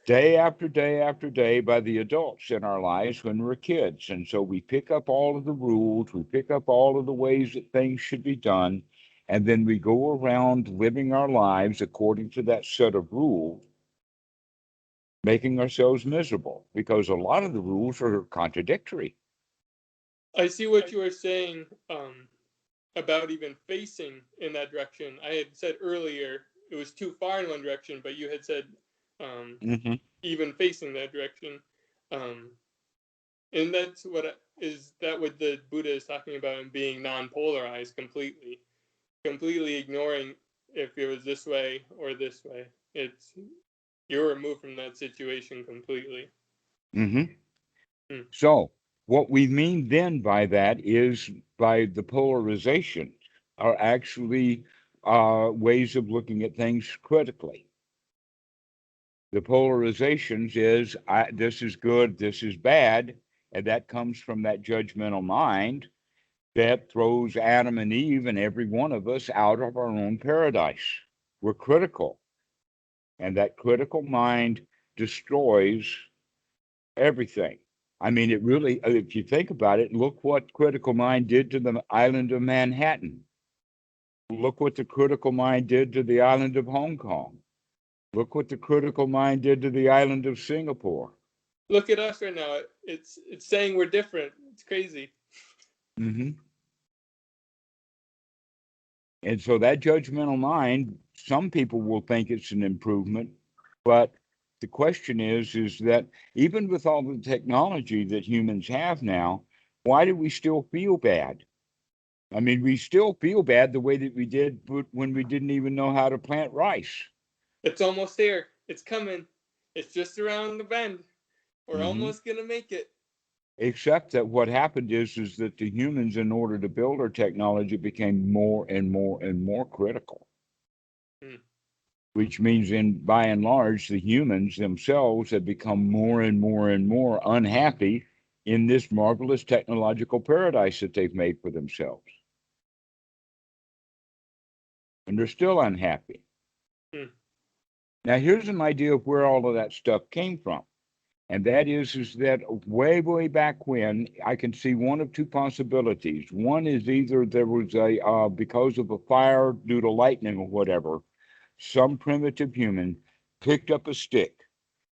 day after day after day, by the adults in our lives when we're kids. And so we pick up all of the rules, we pick up all of the ways that things should be done, and then we go around living our lives according to that set of rules, making ourselves miserable because a lot of the rules are contradictory. I see what you were saying about even facing in that direction. I had said earlier it was too far in one direction, but you had said um, Hmm. even facing that direction. Um, and that's is that what the Buddha is talking about in being non-polarized completely ignoring if it was this way or this way. It's you're removed from that situation completely. Hmm. Hmm. So, what we mean then by that is by the polarization are actually ways of looking at things critically. The polarizations is this is good, this is bad, and that comes from that judgmental mind that throws Adam and Eve and every one of us out of our own paradise. We're critical, and that critical mind destroys everything. I mean, it really, if you think about it, look what critical mind did to the island of Manhattan. Look what the critical mind did to the island of Hong Kong. Look what the critical mind did to the island of Singapore. Look at us right now. It's saying we're different. It's crazy. Hmm. And so that judgmental mind, some people will think it's an improvement, but the question is that even with all the technology that humans have now, why do we still feel bad? I mean, we still feel bad the way that we did when we didn't even know how to plant rice. It's almost here. It's coming. It's just around the bend. We're Hmm. almost gonna make it. Except that what happened is that the humans, in order to build our technology, became more and more and more critical, Hmm. which means, in by and large, the humans themselves have become more and more and more unhappy in this marvelous technological paradise that they've made for themselves, and they're still unhappy. Hmm. Now, here's an idea of where all of that stuff came from. And that is that way, way back when, I can see one of two possibilities. One is either there was because of a fire due to lightning or whatever, some primitive human picked up a stick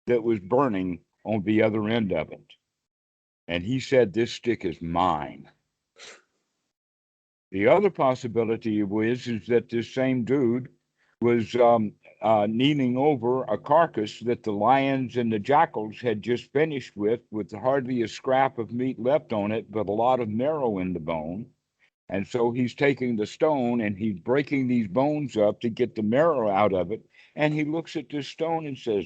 that was burning on the other end of it. And he said, "This stick is mine." The other possibility is that this same dude was kneeling over a carcass that the lions and the jackals had just finished with hardly a scrap of meat left on it, but a lot of marrow in the bone. And so he's taking the stone and he's breaking these bones up to get the marrow out of it. And he looks at this stone and says,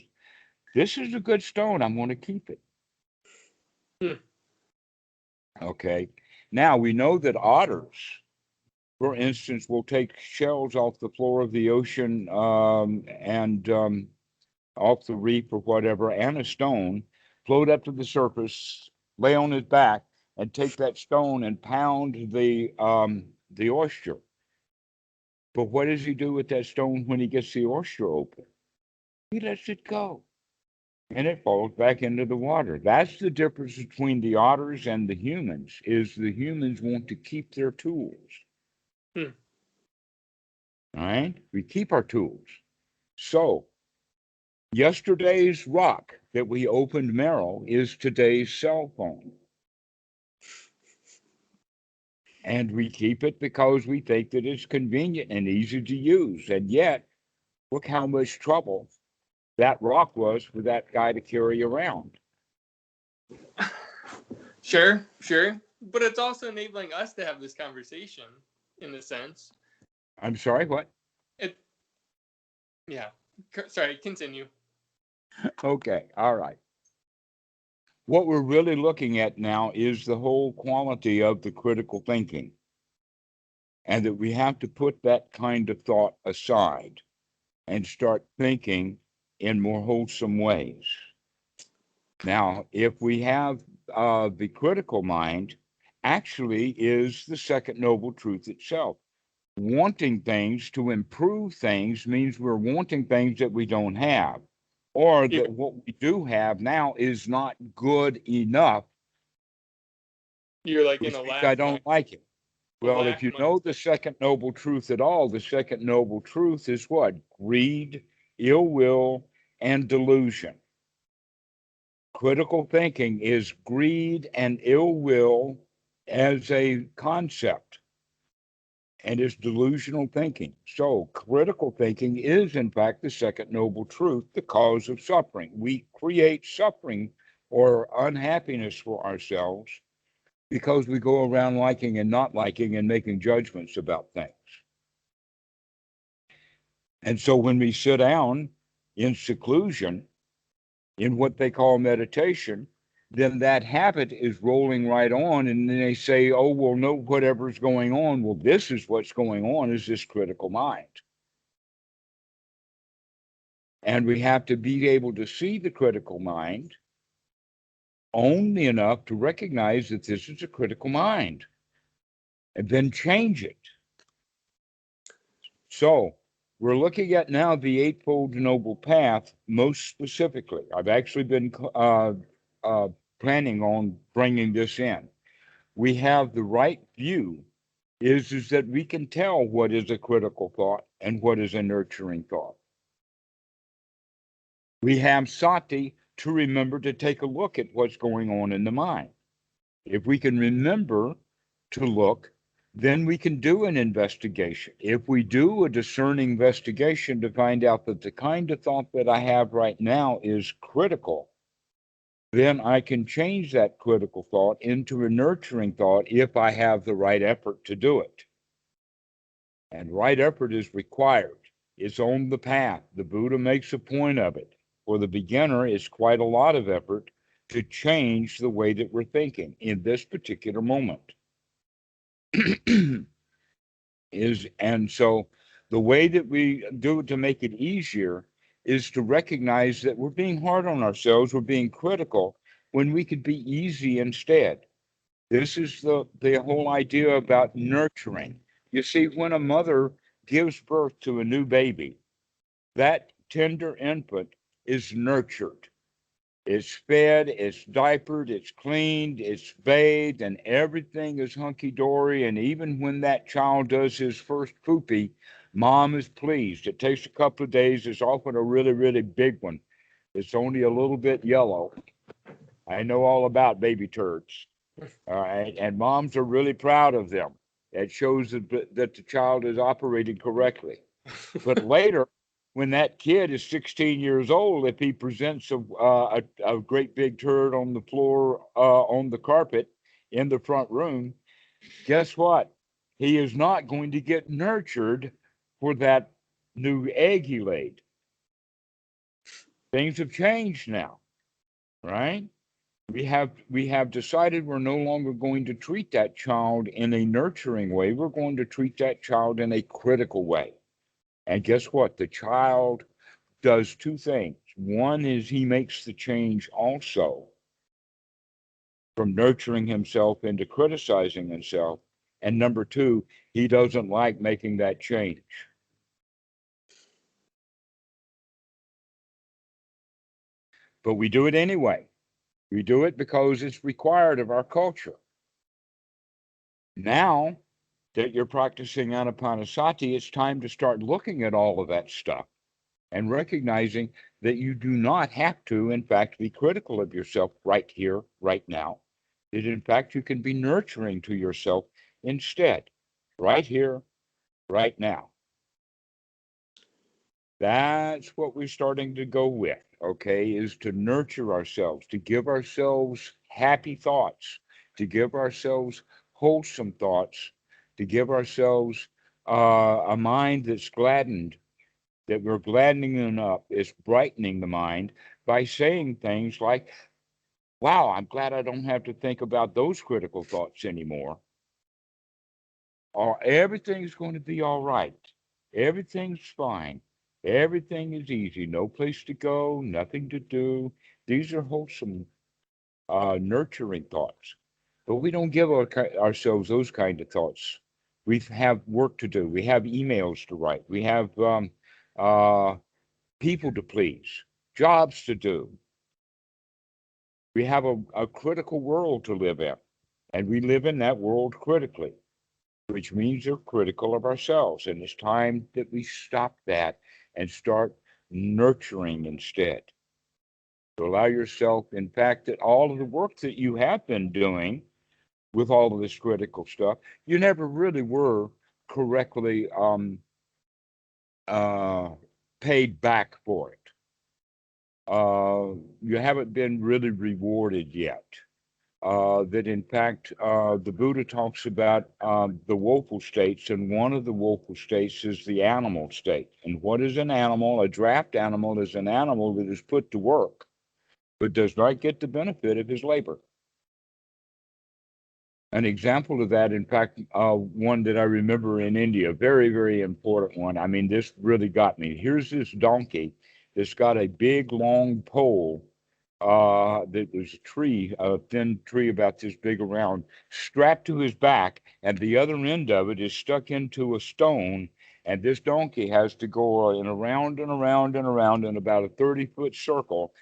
This is a good stone. I'm going to keep it. Hmm. Okay. Now we know that otters, for instance, will take shells off the floor of the ocean and off the reef or whatever, and a stone, float up to the surface, lay on his back, and take that stone and pound the oyster. But what does he do with that stone when he gets the oyster open? He lets it go, and it falls back into the water. That's the difference between the otters and the humans, is the humans want to keep their tools. Hmm. All right? We keep our tools. So yesterday's rock that we opened Merrill is today's cell phone. And we keep it because we think that it's convenient and easy to use. And yet, look how much trouble that rock was for that guy to carry around. Sure, sure. But it's also enabling us to have this conversation in a sense. I'm sorry, what? It, yeah. Sorry, continue. Okay, all right. What we're really looking at now is the whole quality of the critical thinking, and that we have to put that kind of thought aside and start thinking in more wholesome ways. Now, if we have the critical mind, actually is the second noble truth itself. Wanting things to improve things means we're wanting things that we don't have, or You, that what we do have now is not good enough, you're like in which a means I lack mind. don't like it. A Well, if lack you know mindset. the second noble truth at all, the second noble truth is what? Greed, ill will, and delusion. Critical thinking is greed and ill will as a concept, and it's delusional thinking. So, critical thinking is, in fact, the second noble truth, the cause of suffering. We create suffering or unhappiness for ourselves because we go around liking and not liking and making judgments about things. And so, when we sit down in seclusion, in what they call meditation, then that habit is rolling right on. And then they say, oh, well, no, whatever's going on. Well, this is what's going on, is this critical mind. And we have to be able to see the critical mind only enough to recognize that this is a critical mind and then change it. So we're looking at now the Eightfold Noble Path most specifically. I've actually been uh, planning on bringing this in. We have the right view is that we can tell what is a critical thought and what is a nurturing thought. We have sati to remember to take a look at what's going on in the mind. If we can remember to look, then we can do an investigation. If we do a discerning investigation to find out that the kind of thought that I have right now is critical, then I can change that critical thought into a nurturing thought if I have the right effort to do it. And right effort is required. It's on the path. The Buddha makes a point of it. For the beginner, it's quite a lot of effort to change the way that we're thinking in this particular moment. And so the way that we do it to make it easier is to recognize that we're being hard on ourselves, we're being critical when we could be easy instead. This is the whole idea about nurturing. You see, when a mother gives birth to a new baby, that tender infant is nurtured. It's fed, it's diapered, it's cleaned, it's bathed, and everything is hunky dory. And even when that child does his first poopy, mom is pleased. It takes a couple of days. It's often a really, really big one. It's only a little bit yellow. I know all about baby turds. All right. And moms are really proud of them. It shows that the child is operating correctly. But later, when that kid is 16 years old, if he presents a great big turd on the floor, on the carpet in the front room, guess what? He is not going to get nurtured for that new egg he laid. Things have changed now, right? We have decided we're no longer going to treat that child in a nurturing way. We're going to treat that child in a critical way. And guess what? The child does two things. One is he makes the change also from nurturing himself into criticizing himself. And number two, he doesn't like making that change. But we do it anyway. We do it because it's required of our culture. Now that you're practicing Anapanasati, it's time to start looking at all of that stuff and recognizing that you do not have to, in fact, be critical of yourself right here, right now. That in fact, you can be nurturing to yourself instead, right here, right now. That's what we're starting to go with, okay, is to nurture ourselves, to give ourselves happy thoughts, to give ourselves wholesome thoughts, to give ourselves a mind that's gladdened, that we're gladdening them up, is brightening the mind by saying things like, wow, I'm glad I don't have to think about those critical thoughts anymore. Or everything's going to be all right. Everything's fine. Everything is easy. No place to go, nothing to do. These are wholesome, nurturing thoughts. But we don't give ourselves those kind of thoughts. We have work to do. We have emails to write. We have uh, people to please, jobs to do. We have a critical world to live in, and we live in that world critically, which means we're critical of ourselves. And it's time that we stop that and start nurturing instead. To allow yourself, in fact, that all of the work that you have been doing with all of this critical stuff, you never really were correctly uh, paid back for it. You haven't been really rewarded yet. That in fact, the Buddha talks about the woeful states, and one of the woeful states is the animal state. And what is an animal? A draft animal is an animal that is put to work, but does not get the benefit of his labor. An example of that, in fact, one that I remember in India, very, very important one. I mean, this really got me. Here's this donkey that's got a big, long pole. There's a tree, a thin tree about this big around, strapped to his back, and the other end of it is stuck into a stone. And this donkey has to go in around and around and around in about a 30-foot circle,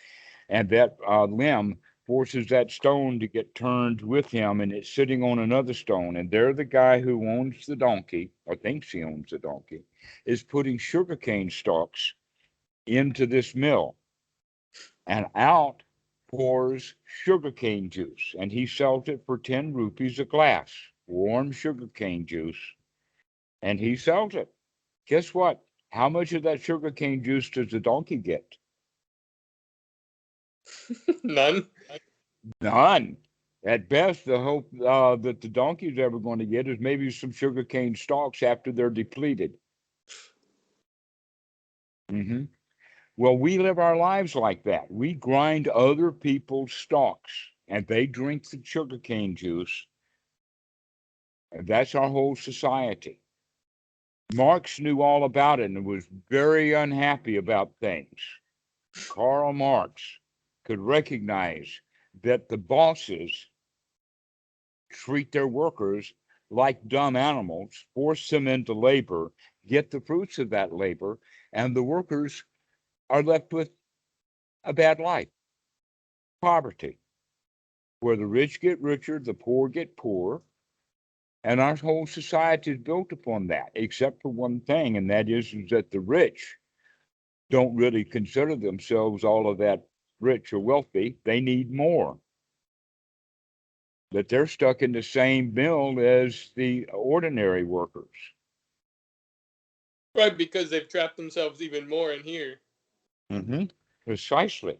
and that limb forces that stone to get turned with him, and it's sitting on another stone. And there, the guy who owns the donkey, or thinks he owns the donkey, is putting sugarcane stalks into this mill, and out pours sugarcane juice, and he sells it for 10 rupees a glass, warm sugarcane juice, and he sells it. Guess what? How much of that sugarcane juice does the donkey get? None. None. At best, the hope that the donkey's ever going to get is maybe some sugarcane stalks after they're depleted. Hmm. Well, we live our lives like that. We grind other people's stalks, and they drink the sugarcane juice. And that's our whole society. Marx knew all about it and was very unhappy about things. Karl Marx could recognize that the bosses treat their workers like dumb animals, force them into labor, get the fruits of that labor, and the workers are left with a bad life, poverty, where the rich get richer, the poor get poorer. And our whole society is built upon that, except for one thing, and that is that the rich don't really consider themselves all of that rich or wealthy. They need more. That they're stuck in the same mill as the ordinary workers. Right, because they've trapped themselves even more in here. Mm-hmm. Precisely.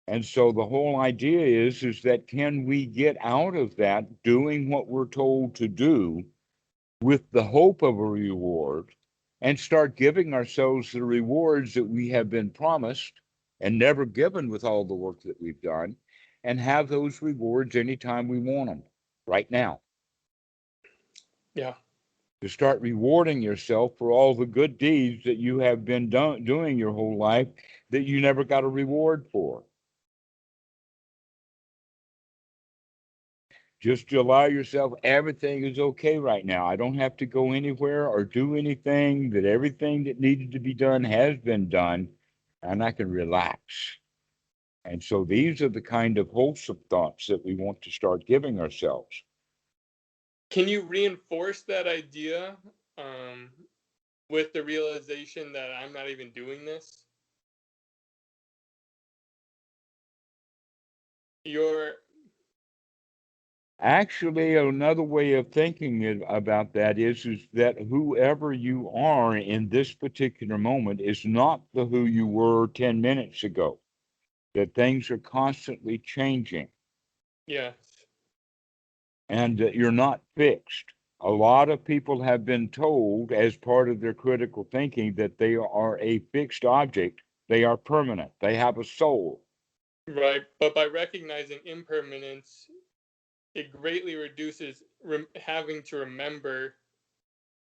And so the whole idea is that can we get out of that doing what we're told to do with the hope of a reward, and start giving ourselves the rewards that we have been promised and never given with all the work that we've done, and have those rewards anytime we want them, right now. Yeah. To start rewarding yourself for all the good deeds that you have been doing your whole life that you never got a reward for. Just to allow yourself, everything is okay right now. I don't have to go anywhere or do anything, that everything that needed to be done has been done, and I can relax. And so these are the kind of wholesome thoughts that we want to start giving ourselves. Can you reinforce that idea um, with the realization that I'm not even doing this? You're Actually, another way of thinking about that is that whoever you are in this particular moment is not the who you were 10 minutes ago, that things are constantly changing yes, and that you're not fixed. A lot of people have been told as part of their critical thinking that they are a fixed object, they are permanent, they have a soul. right. But by recognizing impermanence, it greatly reduces having to remember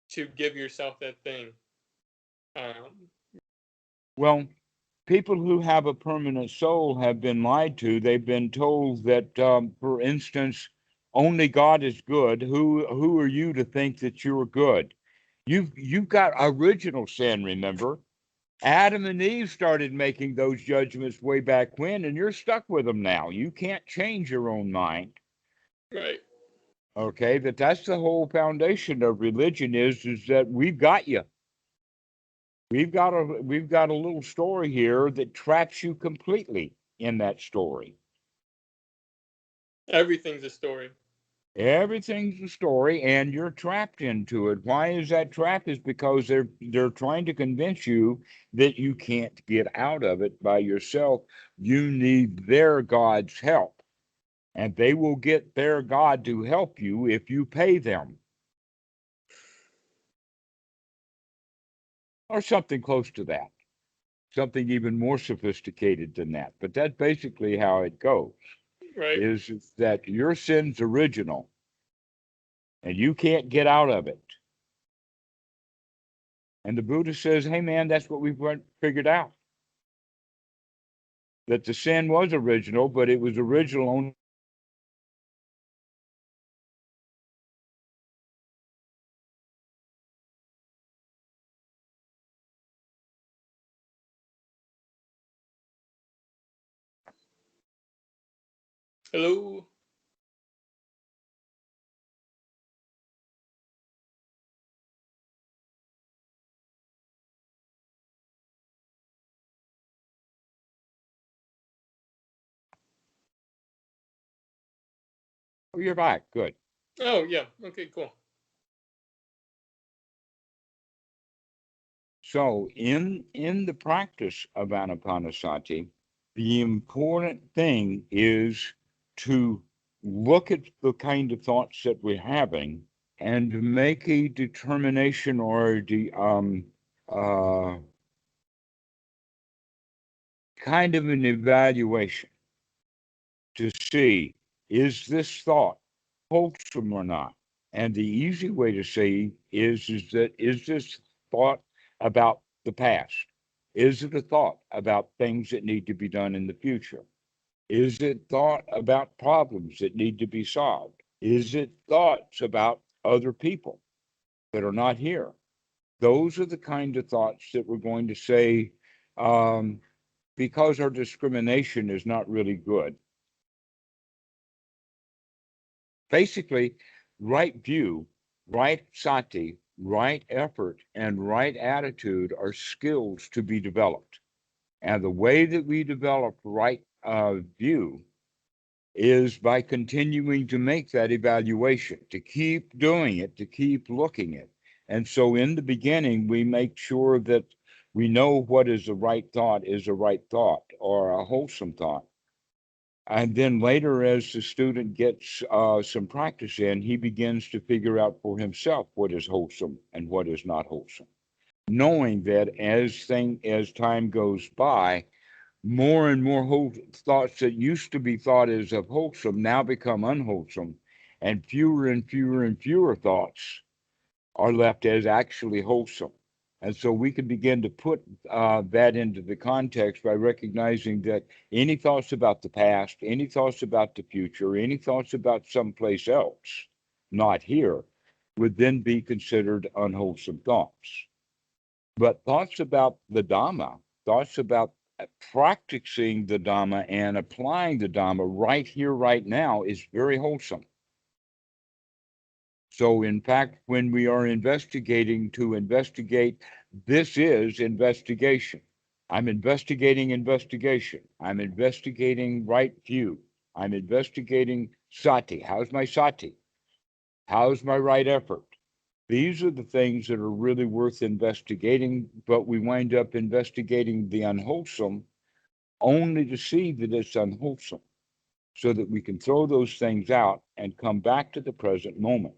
to give yourself that thing. Um, Well, people who have a permanent soul have been lied to. They've been told that, for instance, only God is good. Who are you to think that you're good? You've got original sin. Remember, Adam and Eve started making those judgments way back when, and you're stuck with them now. You can't change your own mind. right, Okay, that's the whole foundation of religion is that we've got you. We've got a little story here that traps you completely in that story. everything's a story. Everything's a story, and you're trapped into it. Why is that trap? Is because they're trying to convince you that you can't get out of it by yourself. You need their God's help, and they will get their God to help you if you pay them, or something close to that, something even more sophisticated than that. But that's basically how it goes. Right. Is that your sin's original, and you can't get out of it. And the Buddha says, hey, man, that's what we've figured out. That the sin was original, but it was original only. Hello. Oh, you're back. Good. Oh yeah. Okay. Cool. So in the practice of anapanasati, the important thing is to look at the kind of thoughts that we're having and make a determination or the kind of an evaluation to see, is this thought wholesome or not? And the easy way to say is this thought about the past? Is it a thought about things that need to be done in the future? Is it thought about problems that need to be solved? Is it thoughts about other people that are not here? Those are the kind of thoughts that we're going to say, um, because our discrimination is not really good. Basically, right view, right sati, right effort, and right attitude are skills to be developed. And the way that we develop right view is by continuing to make that evaluation, to keep doing it, to keep looking at. And so in the beginning, we make sure that we know what is the right thought is a right thought or a wholesome thought. And then later, as the student gets some practice in, he begins to figure out for himself what is wholesome and what is not wholesome. Knowing that as time goes by, more and more thoughts that used to be thought as of wholesome now become unwholesome, and fewer thoughts are left as actually wholesome. And so we can begin to put that into the context by recognizing that any thoughts about the past, any thoughts about the future, any thoughts about someplace else, not here, would then be considered unwholesome thoughts. But thoughts about the Dhamma, thoughts about practicing the Dhamma and applying the Dhamma right here, right now, is very wholesome. So, in fact, when we are investigating to investigate, this is investigation. I'm investigating investigation. I'm investigating right view. I'm investigating sati. How's my sati? How's my right effort? These are the things that are really worth investigating, but we wind up investigating the unwholesome only to see that it's unwholesome so that we can throw those things out and come back to the present moment,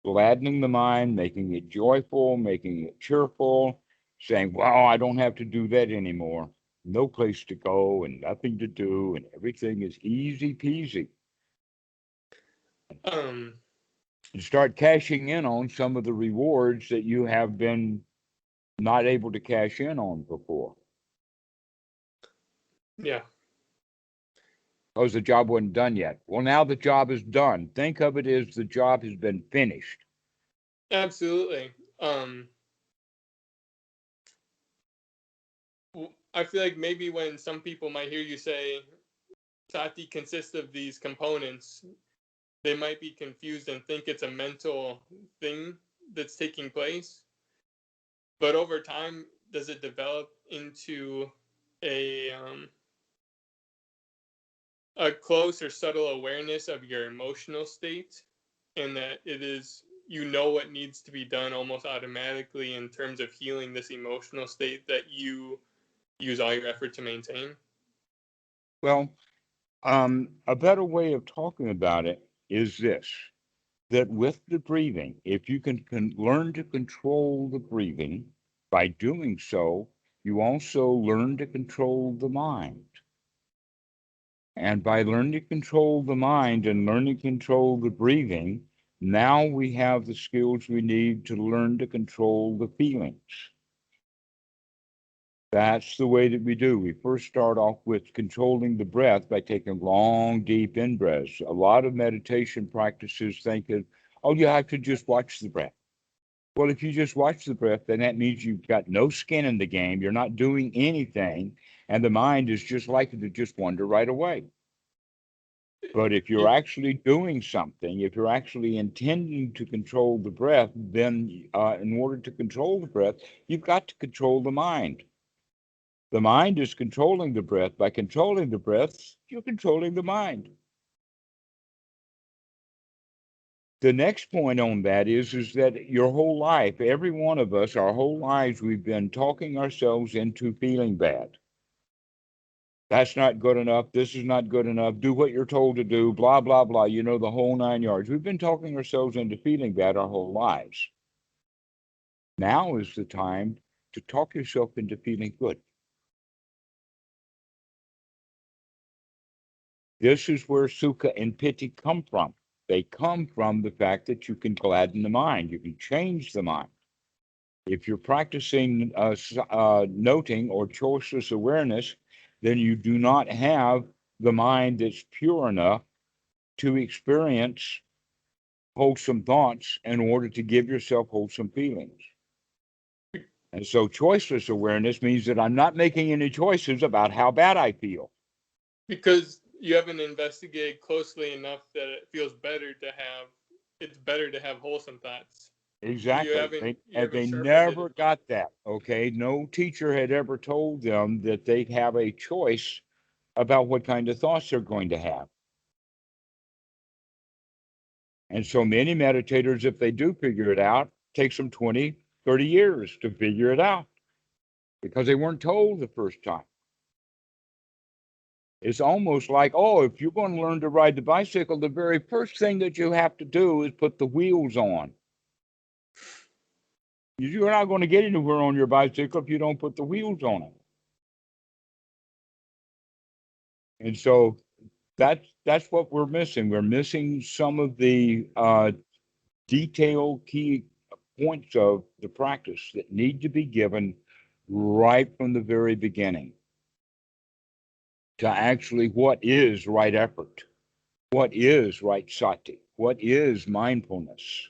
gladdening the mind, making it joyful, making it cheerful, saying, well, I don't have to do that anymore. No place to go and nothing to do, and everything is easy peasy. Um, And start cashing in on some of the rewards that you have been not able to cash in on before yeah, because the job wasn't done yet. Well, now the job is done. Think of it as the job has been finished. absolutely. I feel like maybe when some people might hear you say sati consists of these components, they might be confused and think it's a mental thing that's taking place. But over time, does it develop into a a close or subtle awareness of your emotional state, and that it is, you know, what needs to be done almost automatically in terms of healing this emotional state that you use all your effort to maintain? Well, a better way of talking about it is this, that with the breathing, if you can learn to control the breathing, by doing so, you also learn to control the mind. And by learning to control the mind and learning to control the breathing, now we have the skills we need to learn to control the feelings. That's the way that we do. We first start off with controlling the breath by taking long, deep in breaths. A lot of meditation practices think that, oh, you have to just watch the breath. Well, if you just watch the breath, then that means you've got no skin in the game. You're not doing anything, and the mind is just likely to just wander right away. But if you're actually doing something, if you're actually intending to control the breath, then in order to control the breath, you've got to control the mind. The mind is controlling the breath. By controlling the breath, you're controlling the mind. The next point on that is that your whole life, every one of us, our whole lives, we've been talking ourselves into feeling bad. That's not good enough. This is not good enough. Do what you're told to do, blah, blah, blah. You know, the whole 9 yards. We've been talking ourselves into feeling bad our whole lives. Now is the time to talk yourself into feeling good. This is where sukha and piti come from. They come from the fact that you can gladden the mind. You can change the mind. If you're practicing noting or choiceless awareness, then you do not have the mind that's pure enough to experience wholesome thoughts in order to give yourself wholesome feelings. And so choiceless awareness means that I'm not making any choices about how bad I feel. Because you haven't investigated closely enough that it feels better to have, it's better to have wholesome thoughts. Exactly. You And haven't they sharpened it never enough. got that. Okay. No teacher had ever told them that they have a choice about what kind of thoughts they're going to have. And so many meditators, if they do figure it out, takes them 20, 30 years to figure it out because they weren't told the first time. It's almost like, oh, if you're going to learn to ride the bicycle, the very first thing that you have to do is put the wheels on. You're not going to get anywhere on your bicycle if you don't put the wheels on it. And so that's what we're missing. We're missing some of the detailed key points of the practice that need to be given right from the very beginning to actually what is right effort, what is right sati, what is mindfulness.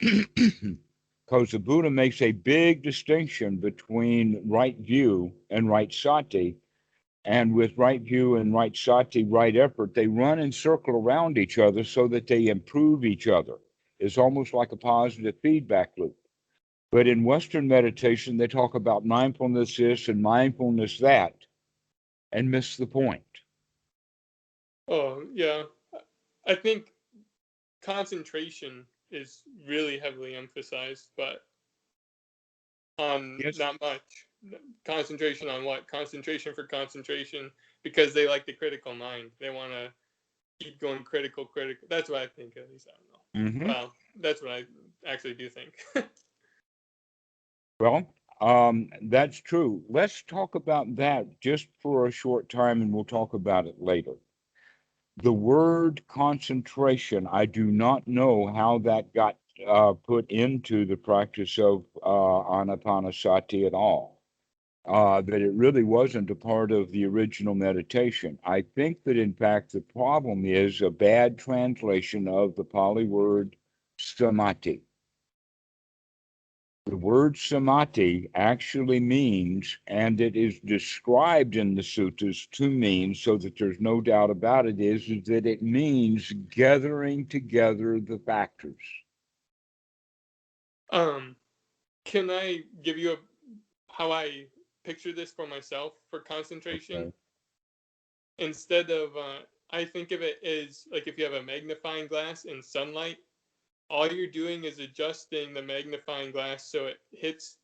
Because the Buddha makes a big distinction between right view and right sati. And with right view and right sati, right effort, they run and circle around each other so that they improve each other. It's almost like a positive feedback loop. But in Western meditation, they talk about mindfulness this and mindfulness that and miss the point. Oh, yeah. I think concentration is really heavily emphasized, but on Yes. not much. Concentration on what? Concentration for concentration, because they like the critical mind. They want to keep going critical. That's what I think, at least. I don't know. Mm-hmm. Well, that's what I actually do think. Well, that's true. Let's talk about that just for a short time and we'll talk about it later. The word concentration, I do not know how that got put into the practice of anapanasati at all. That it really wasn't a part of the original meditation. I think that in fact the problem is a bad translation of the Pali word samadhi. The word samadhi actually means, and it is described in the suttas to mean, so that there's no doubt about it, is that it means gathering together the factors. Can I give you how I picture this for myself for concentration? Okay. Instead of, I think of it as like if you have a magnifying glass in sunlight, all you're doing is adjusting the magnifying glass so it hits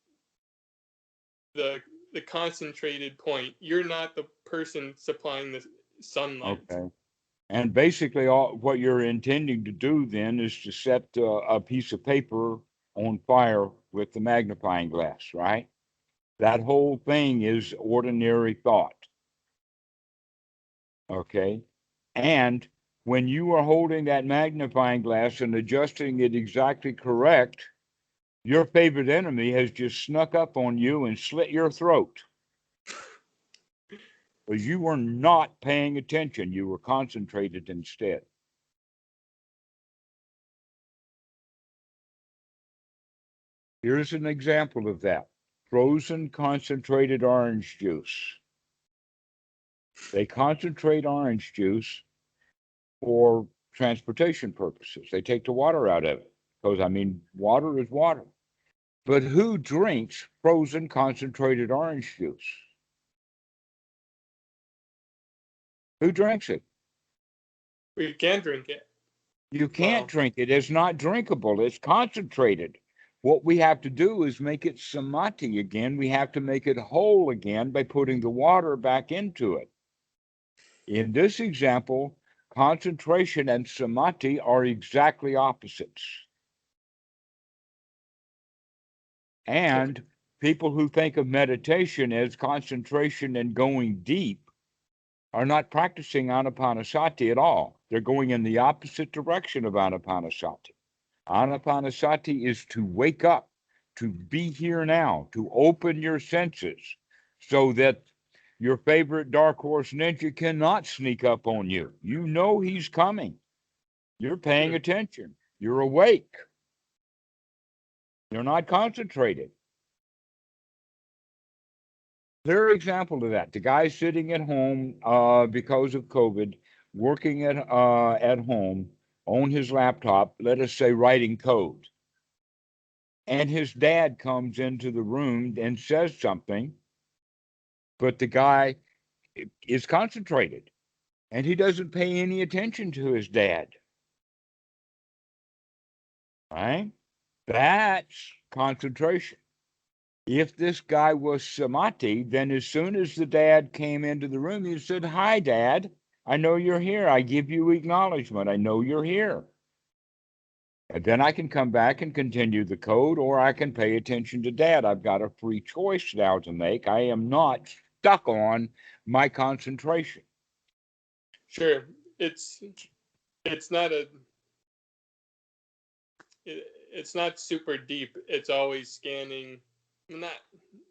the concentrated point. You're not the person supplying the sunlight. Okay. And basically, all what you're intending to do then is to set a piece of paper on fire with the magnifying glass, right? That whole thing is ordinary thought. Okay. And when you are holding that magnifying glass and adjusting it exactly correct, your favorite enemy has just snuck up on you and slit your throat because you were not paying attention. You were concentrated instead. Here's an example of that. Frozen concentrated orange juice. They concentrate orange juice for transportation purposes. They take the water out of it because, I mean, water is water. But who drinks frozen concentrated orange juice? Who drinks it? You can drink it. You can't Well, drink it. It's not drinkable. It's concentrated. What we have to do is make it samadhi again. We have to make it whole again by putting the water back into it. In this example, concentration and samadhi are exactly opposites. okay. And people who think of meditation as concentration and going deep are not practicing anapanasati at all. They're going in the opposite direction of anapanasati. Anapanasati is to wake up, to be here now, to open your senses so that your favorite dark horse ninja cannot sneak up on you. You know he's coming. You're paying attention. You're awake. You're not concentrated. Clear example of that. The guy sitting at home because of COVID, working at home on his laptop, let us say writing code. And his dad comes into the room and says something, but the guy is concentrated and he doesn't pay any attention to his dad. Right? That's concentration. If this guy was samadhi, then as soon as the dad came into the room, he said, "Hi, Dad. I know you're here. I give you acknowledgement. I know you're here." And then I can come back and continue the code, or I can pay attention to Dad. I've got a free choice now to make. I am not stuck on my concentration. Sure. It's not it's not super deep. It's always scanning, not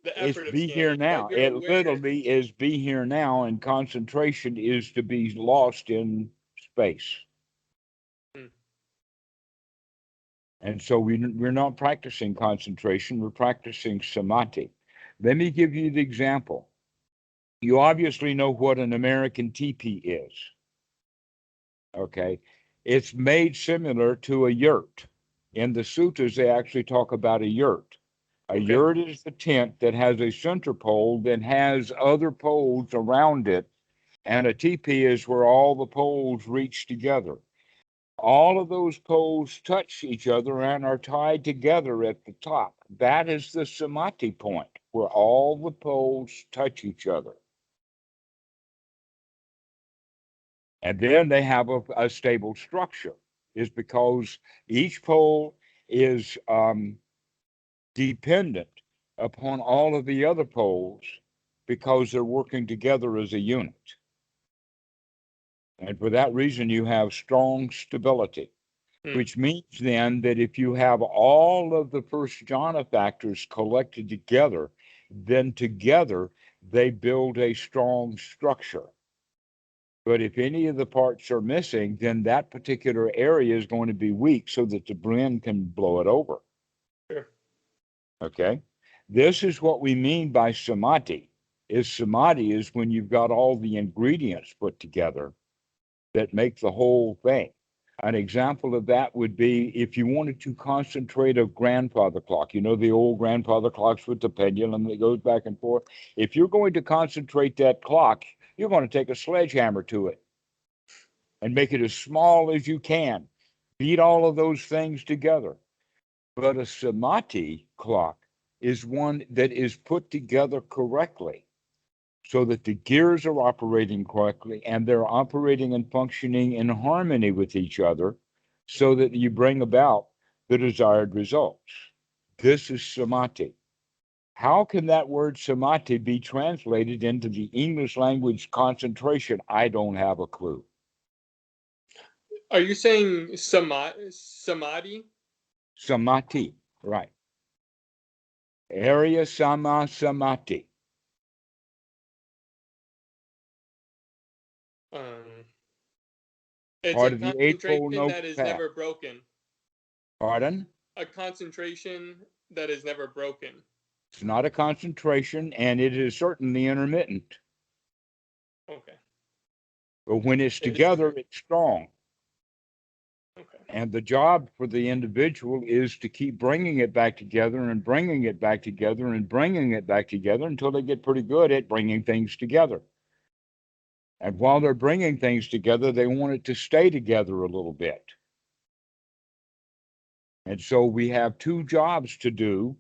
the It's effort of be here scanning, but now. you're It aware. literally is be here now, and concentration is to be lost in space. Hmm. And so we're not practicing concentration, we're practicing samadhi. Let me give you the example. You obviously know what an American teepee is. Okay. It's made similar to a yurt. In the sutras, they actually talk about a yurt. A Okay. yurt is the tent that has a center pole that has other poles around it, and a teepee is where all the poles reach together. All of those poles touch each other and are tied together at the top. That is the samadhi point, where all the poles touch each other. And then they have a stable structure, is because each pole is dependent upon all of the other poles because they're working together as a unit. And for that reason, you have strong stability, Hmm. which means then that if you have all of the first jhana factors collected together, then together they build a strong structure. But if any of the parts are missing, then that particular area is going to be weak so that the wind can blow it over. Sure. Okay. This is what we mean by samadhi. Samadhi is when you've got all the ingredients put together that make the whole thing. An example of that would be if you wanted to concentrate a grandfather clock, you know, the old grandfather clocks with the pendulum that goes back and forth. If you're going to concentrate that clock, you're going to take a sledgehammer to it and make it as small as you can. Beat all of those things together. But a samadhi clock is one that is put together correctly so that the gears are operating correctly and they're operating and functioning in harmony with each other so that you bring about the desired results. This is samadhi. How can that word samadhi be translated into the English language concentration? I don't have a clue. Are you saying samadhi? Samadhi, right. Arya sama samadhi. Um, it's a Part of the Eightfold concentration Noble that is Path. never broken. Pardon? A concentration that is never broken. It's not a concentration, and it is certainly intermittent. Okay. But when it's It is. together, it's strong. Okay. And the job for the individual is to keep bringing it back together and bringing it back together and bringing it back together until they get pretty good at bringing things together. And while they're bringing things together, they want it to stay together a little bit. And so we have two jobs to do,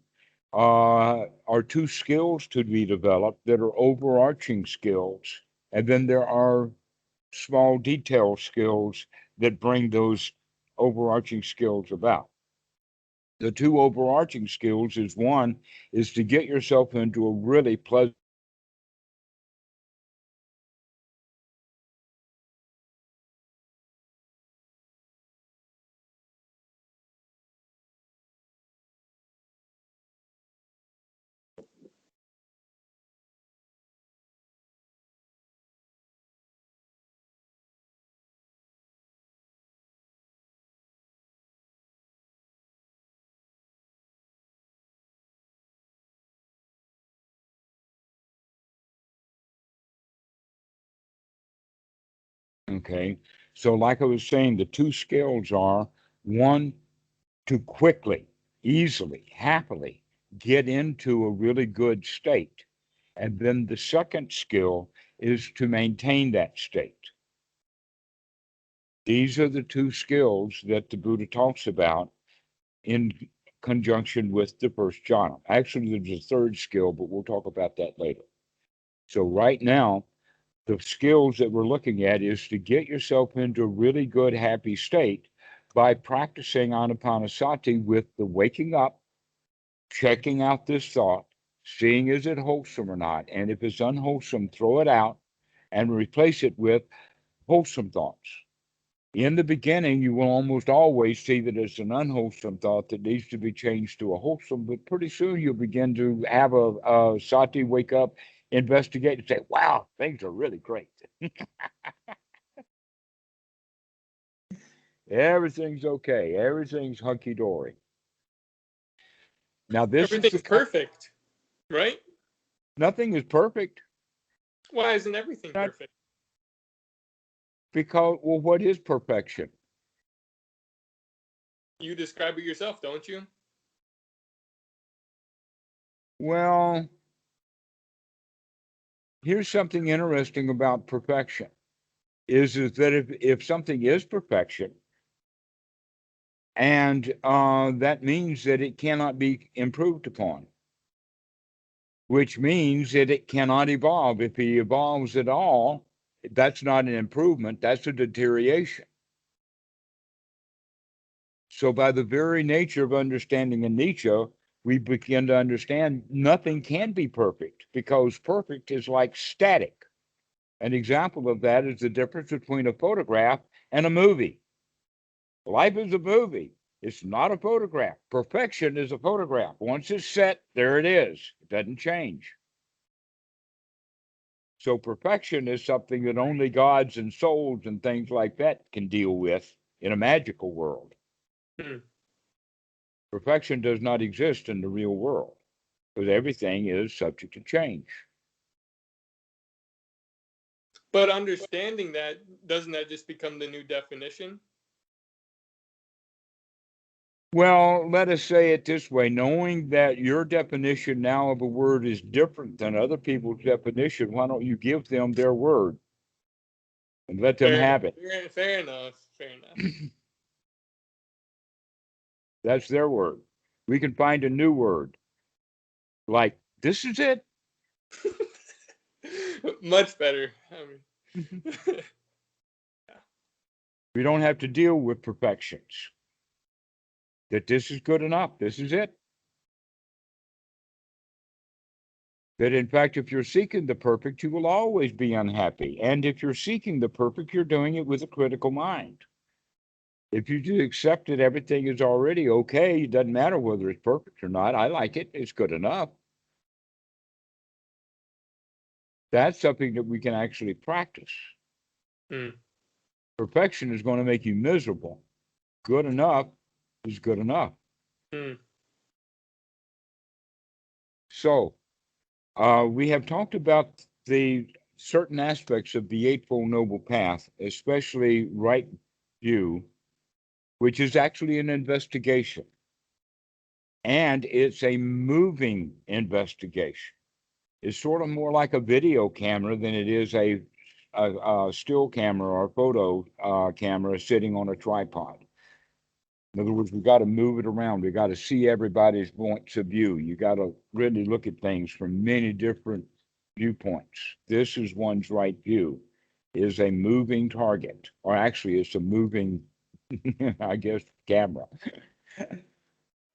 or two skills to be developed that are overarching skills. And then there are small detail skills that bring those overarching skills about. The two overarching skills is one is to get yourself into a really pleasant okay. So like I was saying, the two skills are one to quickly, easily, happily get into a really good state. And then the second skill is to maintain that state. These are the two skills that the Buddha talks about in conjunction with the first jhana. Actually, there's a third skill, but we'll talk about that later. So right now, the skills that we're looking at is to get yourself into a really good, happy state by practicing anapanasati with the waking up, checking out this thought, seeing is it wholesome or not, and if it's unwholesome, throw it out and replace it with wholesome thoughts. In the beginning, you will almost always see that it's an unwholesome thought that needs to be changed to a wholesome, but pretty soon you'll begin to have a sati wake up, investigate, and say, wow, things are really great. Everything's okay. Everything's hunky dory. Now, this is Everything's perfect, right? nothing is perfect. Why isn't everything Not perfect? because, well, what is perfection? You describe it yourself, don't you? Well, here's something interesting about perfection is that if something is perfection, and that means that it cannot be improved upon, which means that it cannot evolve. If it evolves at all, that's not an improvement, that's a deterioration. So, by the very nature of understanding in Nietzsche, we begin to understand nothing can be perfect because perfect is like static. An example of that is the difference between a photograph and a movie. Life is a movie. It's not a photograph. Perfection is a photograph. Once it's set, there it is. It doesn't change. So perfection is something that only gods and souls and things like that can deal with in a magical world. Hmm. Perfection does not exist in the real world because everything is subject to change. But understanding that, doesn't that just become the new definition? Well, let us say it this way, knowing that your definition now of a word is different than other people's definition, why don't you give them their word and let them Fair, have it? fair enough. Fair enough. That's their word. We can find a new word like, this is it. Much better. I mean, We don't have to deal with perfections. That this is good enough. This is it. That in fact, if you're seeking the perfect, you will always be unhappy. And if you're seeking the perfect, you're doing it with a critical mind. If you just accept that everything is already okay, it doesn't matter whether it's perfect or not. I like it. It's good enough. That's something that we can actually practice. hmm. Perfection is going to make you miserable. Good enough is good enough. Hmm. So, we have talked about the certain aspects of the Eightfold Noble Path, especially right view, which is actually an investigation. And it's a moving investigation. It's sort of more like a video camera than it is a still camera or photo camera sitting on a tripod. In other words, we got to move it around. We got to see everybody's points of view. You got to really look at things from many different viewpoints. This is one's right view, is a moving target, or actually, it's a moving, I guess, camera.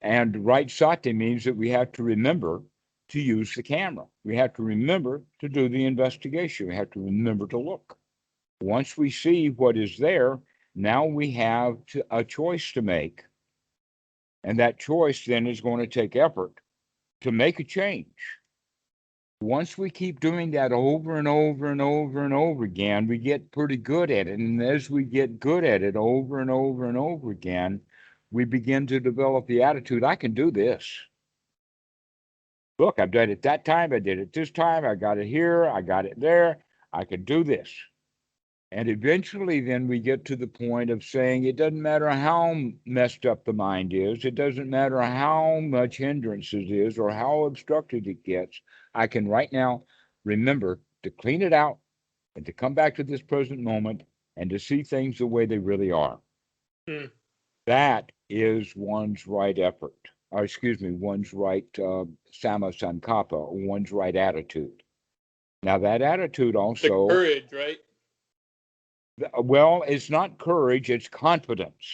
And right sati means that we have to remember to use the camera. We have to remember to do the investigation. We have to remember to look. Once we see what is there, now we have a choice to make. And that choice then is going to take effort to make a change. Once we keep doing that over and over and over and over again, we get pretty good at it. And as we get good at it over and over and over again, we begin to develop the attitude, I can do this. Look, I've done it that time, I did it this time, I got it here, I got it there, I can do this. And eventually, then we get to the point of saying it doesn't matter how messed up the mind is, it doesn't matter how much hindrance it is or how obstructed it gets. I can right now remember to clean it out and to come back to this present moment and to see things the way they really are. Hmm. That is one's right effort, or excuse me, one's right sama sankappa, one's right attitude. Now, that attitude The also, courage, right? well, it's not courage, it's confidence.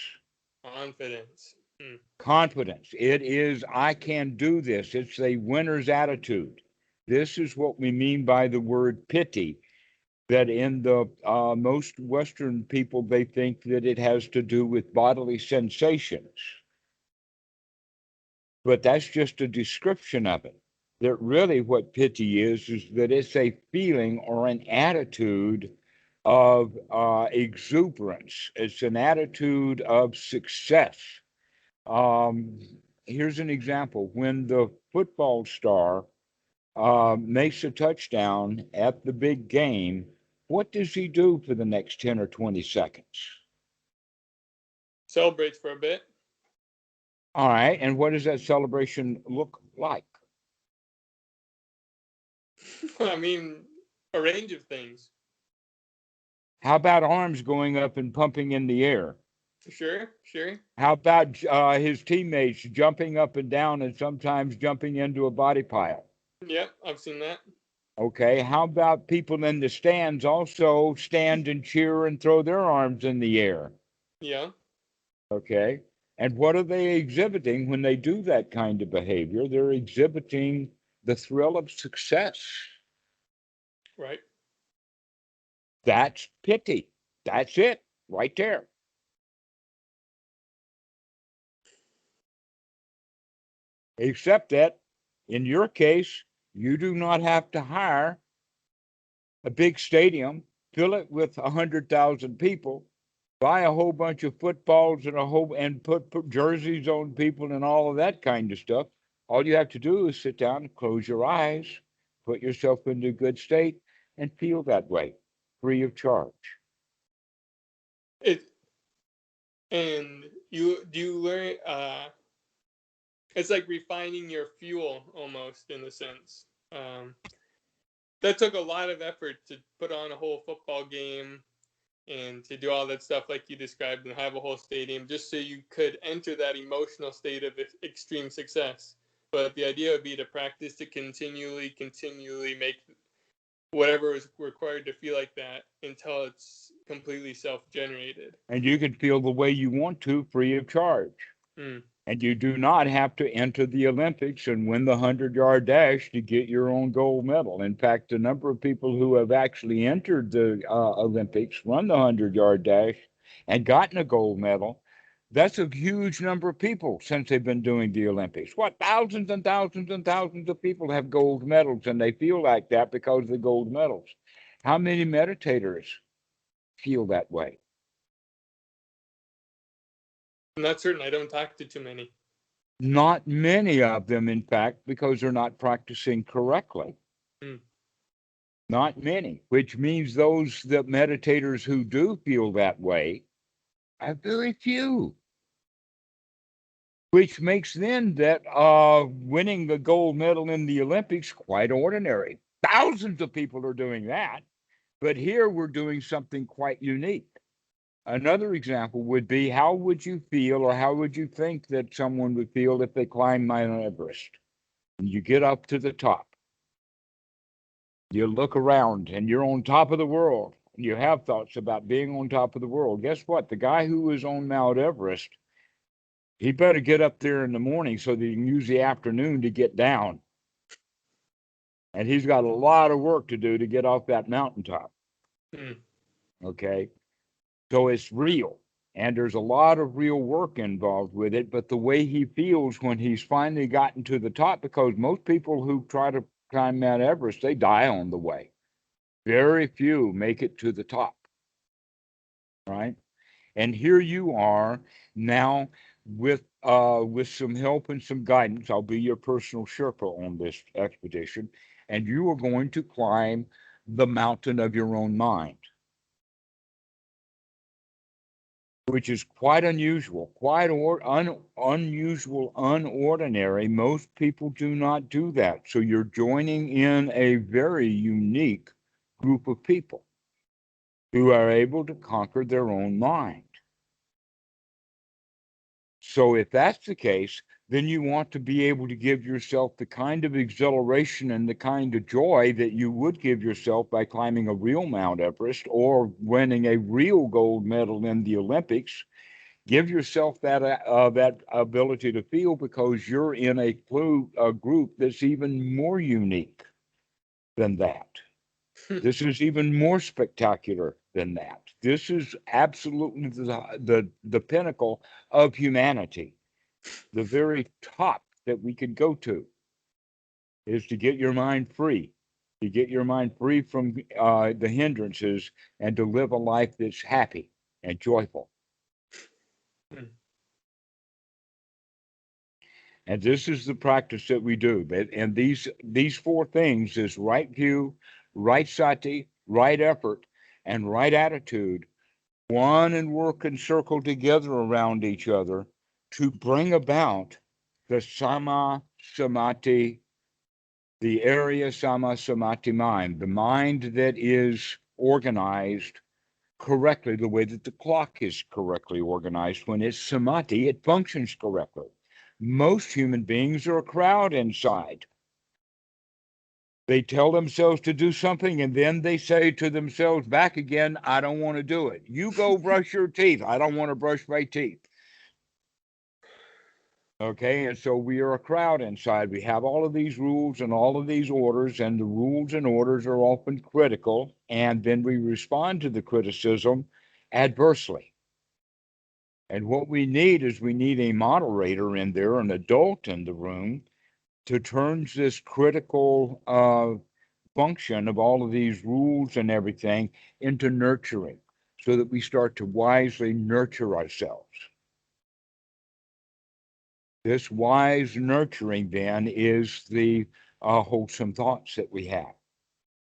Confidence. Hmm. Confidence. It is, I can do this. It's a winner's attitude. This is what we mean by the word piti. that in the most Western people, they think that it has to do with bodily sensations. But that's just a description of it. That really what piti is that it's a feeling or an attitude of exuberance. It's an attitude of success. Um, Here's an example. When the football star makes a touchdown at the big game, what does he do for the next 10 or 20 seconds? Celebrates for a bit. All right. And what does that celebration look like? I mean, a range of things. How about arms going up and pumping in the air? Sure, sure. How about his teammates jumping up and down and sometimes jumping into a body pile? Yep, I've seen that. Okay. How about people in the stands also stand and cheer and throw their arms in the air? Yeah, Okay. And what are they exhibiting when they do that kind of behavior? They're exhibiting the thrill of success. right. That's pity. That's it right there. Except that in your case, you do not have to hire a big stadium, fill it with 100,000 people, buy a whole bunch of footballs and put jerseys on people and all of that kind of stuff. All you have to do is sit down and close your eyes, put yourself into a good state, and feel that way, free of charge. It and you learn. It's like refining your fuel almost in a sense. That took a lot of effort to put on a whole football game and to do all that stuff like you described and have a whole stadium just so you could enter that emotional state of extreme success. But the idea would be to practice to continually make whatever is required to feel like that until it's completely self-generated. And you can feel the way you want to, free of charge. Mm. And you do not have to enter the Olympics and win the 100-yard dash to get your own gold medal. In fact, the number of people who have actually entered the Olympics, run the 100-yard dash, and gotten a gold medal, that's a huge number of people since they've been doing the Olympics. What, thousands and thousands and thousands of people have gold medals, and they feel like that because of the gold medals. How many meditators feel that way? I'm not certain. I don't talk to too many. Not many of them, in fact, because they're not practicing correctly. Mm. Not many, which means those that meditators who do feel that way are very few. Which makes then that winning the gold medal in the Olympics quite ordinary. Thousands of people are doing that, but here we're doing something quite unique. Another example would be how would you feel or how would you think that someone would feel if they climbed Mount Everest? And you get up to the top. You look around and you're on top of the world. You have thoughts about being on top of the world. Guess what? The guy who was on Mount Everest, he better get up there in the morning so that he can use the afternoon to get down. And he's got a lot of work to do to get off that mountaintop. Mm. Okay. So it's real. And there's a lot of real work involved with it. But the way he feels when he's finally gotten to the top, because most people who try to climb Mount Everest, they die on the way. Very few make it to the top. Right. And here you are now with some help and some guidance. I'll be your personal Sherpa on this expedition, and you are going to climb the mountain of your own mind, which is quite unusual, unusual, unordinary. Most people do not do that. So you're joining in a very unique group of people who are able to conquer their own mind. So if that's the case, then you want to be able to give yourself the kind of exhilaration and the kind of joy that you would give yourself by climbing a real Mount Everest or winning a real gold medal in the Olympics. Give yourself that ability to feel because you're in a group that's even more unique than that. This is even more spectacular than that. This is absolutely the pinnacle of humanity. The very top that we could go to is to get your mind free, to get your mind free from the hindrances and to live a life that's happy and joyful. And this is the practice that we do. And these four things is right view, right sati, right effort, and right attitude, one and work and circle together around each other to bring about the sama samadhi, the area sama samadhi mind, the mind that is organized correctly, the way that the clock is correctly organized. When it's samadhi, it functions correctly. Most human beings are a crowd inside. They tell themselves to do something and then they say to themselves back again, I don't want to do it. You go brush your teeth. I don't want to brush my teeth. Okay, and so we are a crowd inside. We have all of these rules and all of these orders, and the rules and orders are often critical, and then we respond to the criticism adversely. And what we need is we need a moderator in there, an adult in the room, to turn this critical function of all of these rules and everything into nurturing so that we start to wisely nurture ourselves. This wise nurturing then is the wholesome thoughts that we have,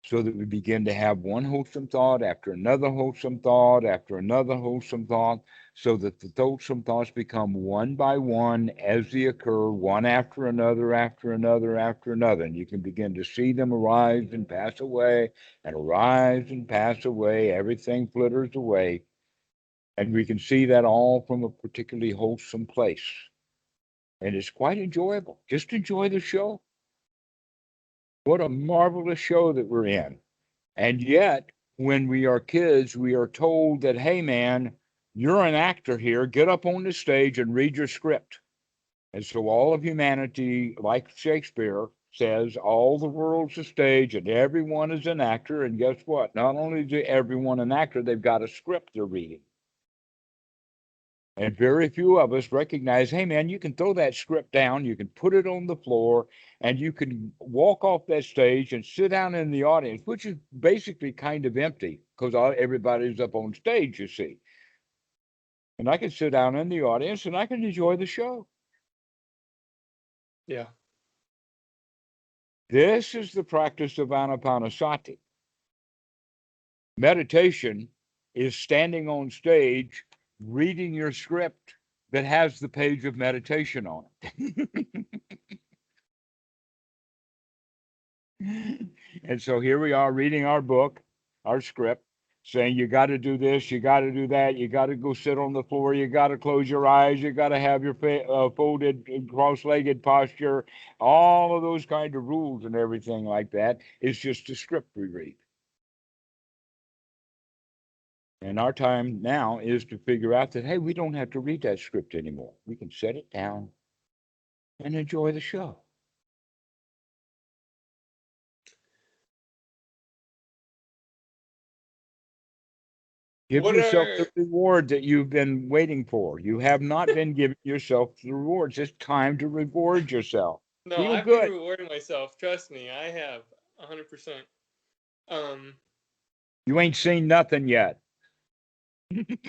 so that we begin to have one wholesome thought after another wholesome thought after another wholesome thought, so that the wholesome thoughts become one by one as they occur, one after another, after another, after another. And you can begin to see them arise and pass away, and arise and pass away. Everything flitters away. And we can see that all from a particularly wholesome place. And it's quite enjoyable. Just enjoy the show. What a marvelous show that we're in. And yet, when we are kids, we are told that, hey, man, you're an actor here. Get up on the stage and read your script. And so all of humanity, like Shakespeare says, all the world's a stage and everyone is an actor. And guess what? Not only is everyone an actor, they've got a script they're reading. And very few of us recognize, hey, man, you can throw that script down, you can put it on the floor, and you can walk off that stage and sit down in the audience, which is basically kind of empty because everybody's up on stage, you see. And I can sit down in the audience and I can enjoy the show. Yeah. This is the practice of anapanasati. Meditation is standing on stage, reading your script that has the page of meditation on it. And so here we are reading our book, our script, saying you got to do this, you got to do that, you got to go sit on the floor, you got to close your eyes, you got to have your folded, cross-legged posture, all of those kind of rules and everything like that is just a script we read. And our time now is to figure out that, hey, we don't have to read that script anymore. We can set it down and enjoy the show. Give What yourself are the reward that you've been waiting for. You have not been giving yourself the rewards. It's time to reward yourself. no? Feel I've been good. rewarding myself. Trust me, I have 100%. You ain't seen nothing yet.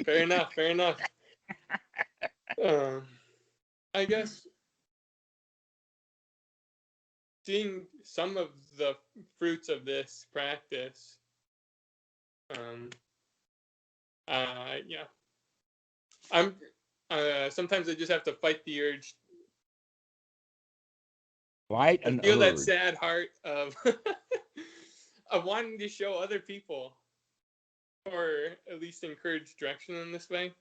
Fair enough. Fair enough. I guess seeing some of the fruits of this practice, yeah, I'm. Sometimes I just have to fight the urge Fight to an feel that urge. sad heart of of wanting to show other people, or at least encourage direction in this way.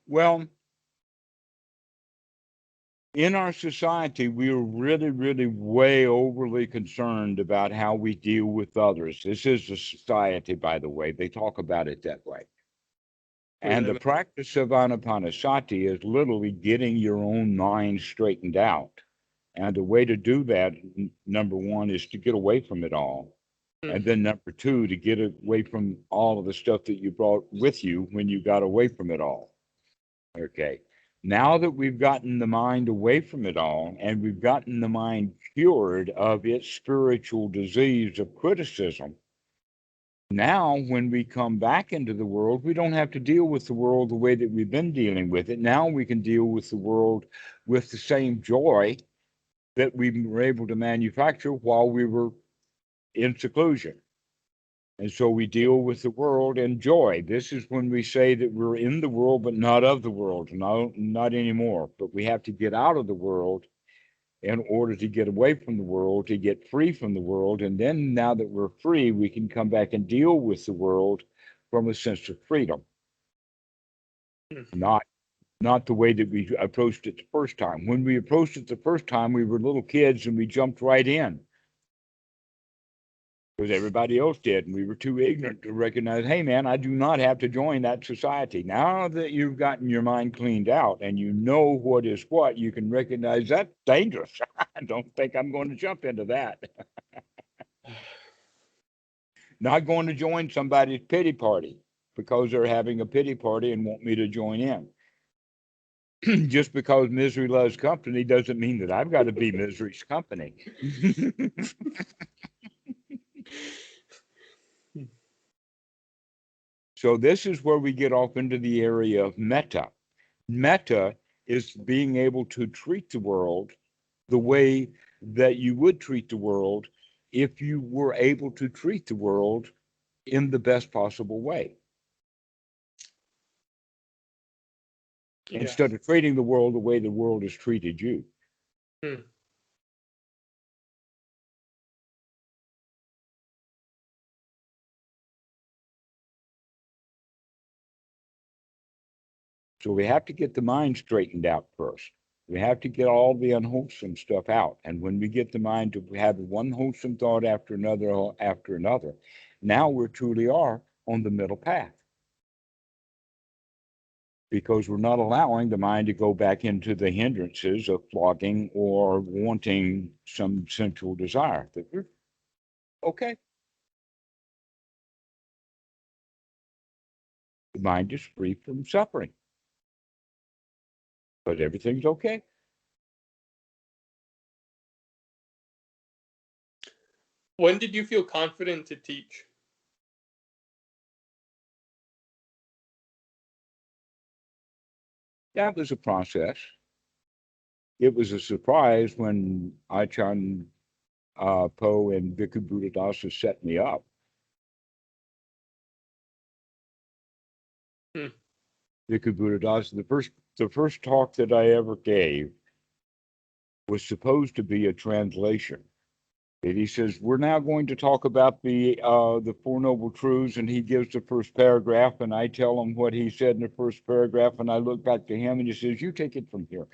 Well, in our society, we are really, really way overly concerned about how we deal with others. This is a society, by the way. They talk about it that way. We And live the in. practice of anapanasati is literally getting your own mind straightened out And the way to do that, number one, is to get away from it all. And then number two, to get away from all of the stuff that you brought with you when you got away from it all. Okay. Now that we've gotten the mind away from it all and we've gotten the mind cured of its spiritual disease of criticism, now when we come back into the world, we don't have to deal with the world the way that we've been dealing with it. Now we can deal with the world with the same joy that we were able to manufacture while we were in seclusion. And so we deal with the world in joy. This is when we say that we're in the world, but not of the world. No, not anymore. But we have to get out of the world in order to get away from the world, to get free from the world. And then now that we're free, we can come back and deal with the world from a sense of freedom. Not the way that we approached it the first time. When we approached it the first time, we were little kids and we jumped right in. Because everybody else did, and we were too ignorant to recognize, hey man, I do not have to join that society. Now that you've gotten your mind cleaned out and you know what is what, you can recognize that's dangerous. I don't think I'm going to jump into that. Not going to join somebody's pity party because they're having a pity party and want me to join in. Just because misery loves company doesn't mean that I've got to be misery's company. So this is where we get off into the area of metta. Metta is being able to treat the world the way that you would treat the world if you were able to treat the world in the best possible way. Yeah. Instead of treating the world the way the world has treated you. So we have to get the mind straightened out first. We have to get all the unwholesome stuff out. And when we get the mind to have one wholesome thought after another, now we truly are on the middle path. Because we're not allowing the mind to go back into the hindrances of flogging or wanting some sensual desire. That we're okay. The mind is free from suffering. But everything's okay. When did you feel confident to teach? That was a process. It was a surprise when Ajahn Po and Bhikkhu Buddhadasa set me up. Bhikkhu Buddhadasa, the first talk that I ever gave was supposed to be a translation. And he says, we're now going to talk about the Four Noble Truths, and he gives the first paragraph, and I tell him what he said in the first paragraph, and I look back to him, and he says, you take it from here.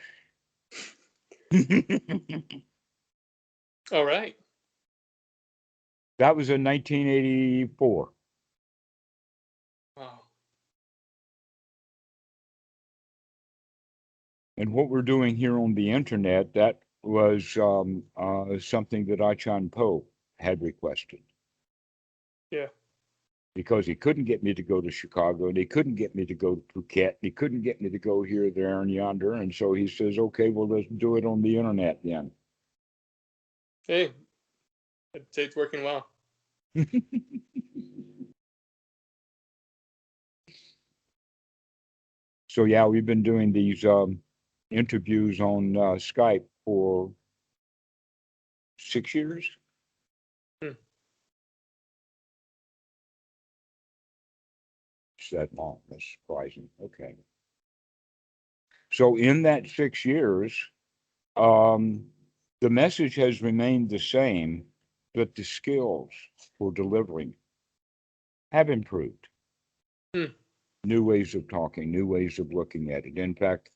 All right. That was in 1984. Wow. And what we're doing here on the internet, that was something that Ajahn Po had requested. Yeah. Because he couldn't get me to go to Chicago, and he couldn't get me to go to Phuket, and he couldn't get me to go here, there, and yonder. And so he says, okay, well, let's do it on the internet then. Hey, I'd say it's working well. So yeah, we've been doing these interviews on Skype for 6 years. It's that long. That's surprising. Okay. So in that 6 years, the message has remained the same, but the skills for delivering have improved. New ways of talking, new ways of looking at it. In fact,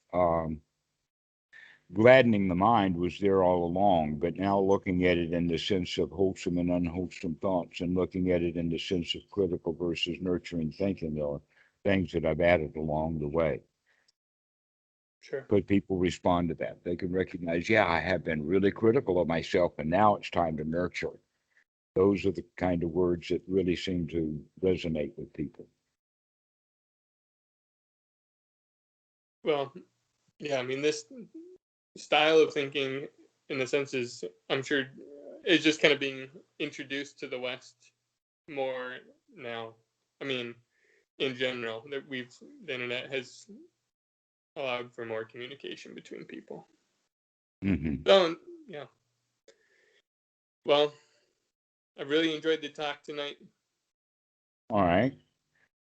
gladdening the mind was there all along, but now looking at it in the sense of wholesome and unwholesome thoughts, and looking at it in the sense of critical versus nurturing thinking, are things that I've added along the way. Sure. Because people respond to that. They can recognize, yeah, I have been really critical of myself, and now it's time to nurture. Those are the kind of words that really seem to resonate with people. Well, yeah, I mean, this style of thinking, in a sense, is, I'm sure, is just kind of being introduced to the West more now. I mean, in general, that the internet has allowed for more communication between people. Mm-hmm. So, yeah. Well, I really enjoyed the talk tonight. All right.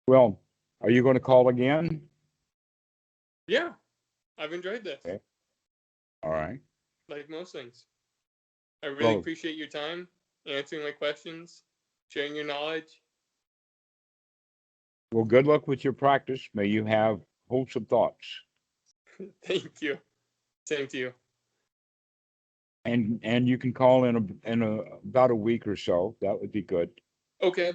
Well, are you going to call again? Yeah, I've enjoyed this. Okay. All right. Like most things. I really Well, appreciate your time, answering my questions, sharing your knowledge. well, good luck with your practice. May you have wholesome thoughts. Thank you. Same to you. And you can call in about a week or so. That would be good. Okay.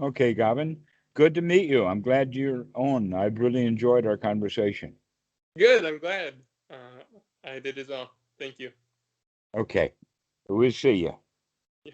Okay, Gavin. Good to meet you. I'm glad you're on. I've really enjoyed our conversation. Good. I'm glad. I did as well. Thank you. Okay. We'll see you. Yeah.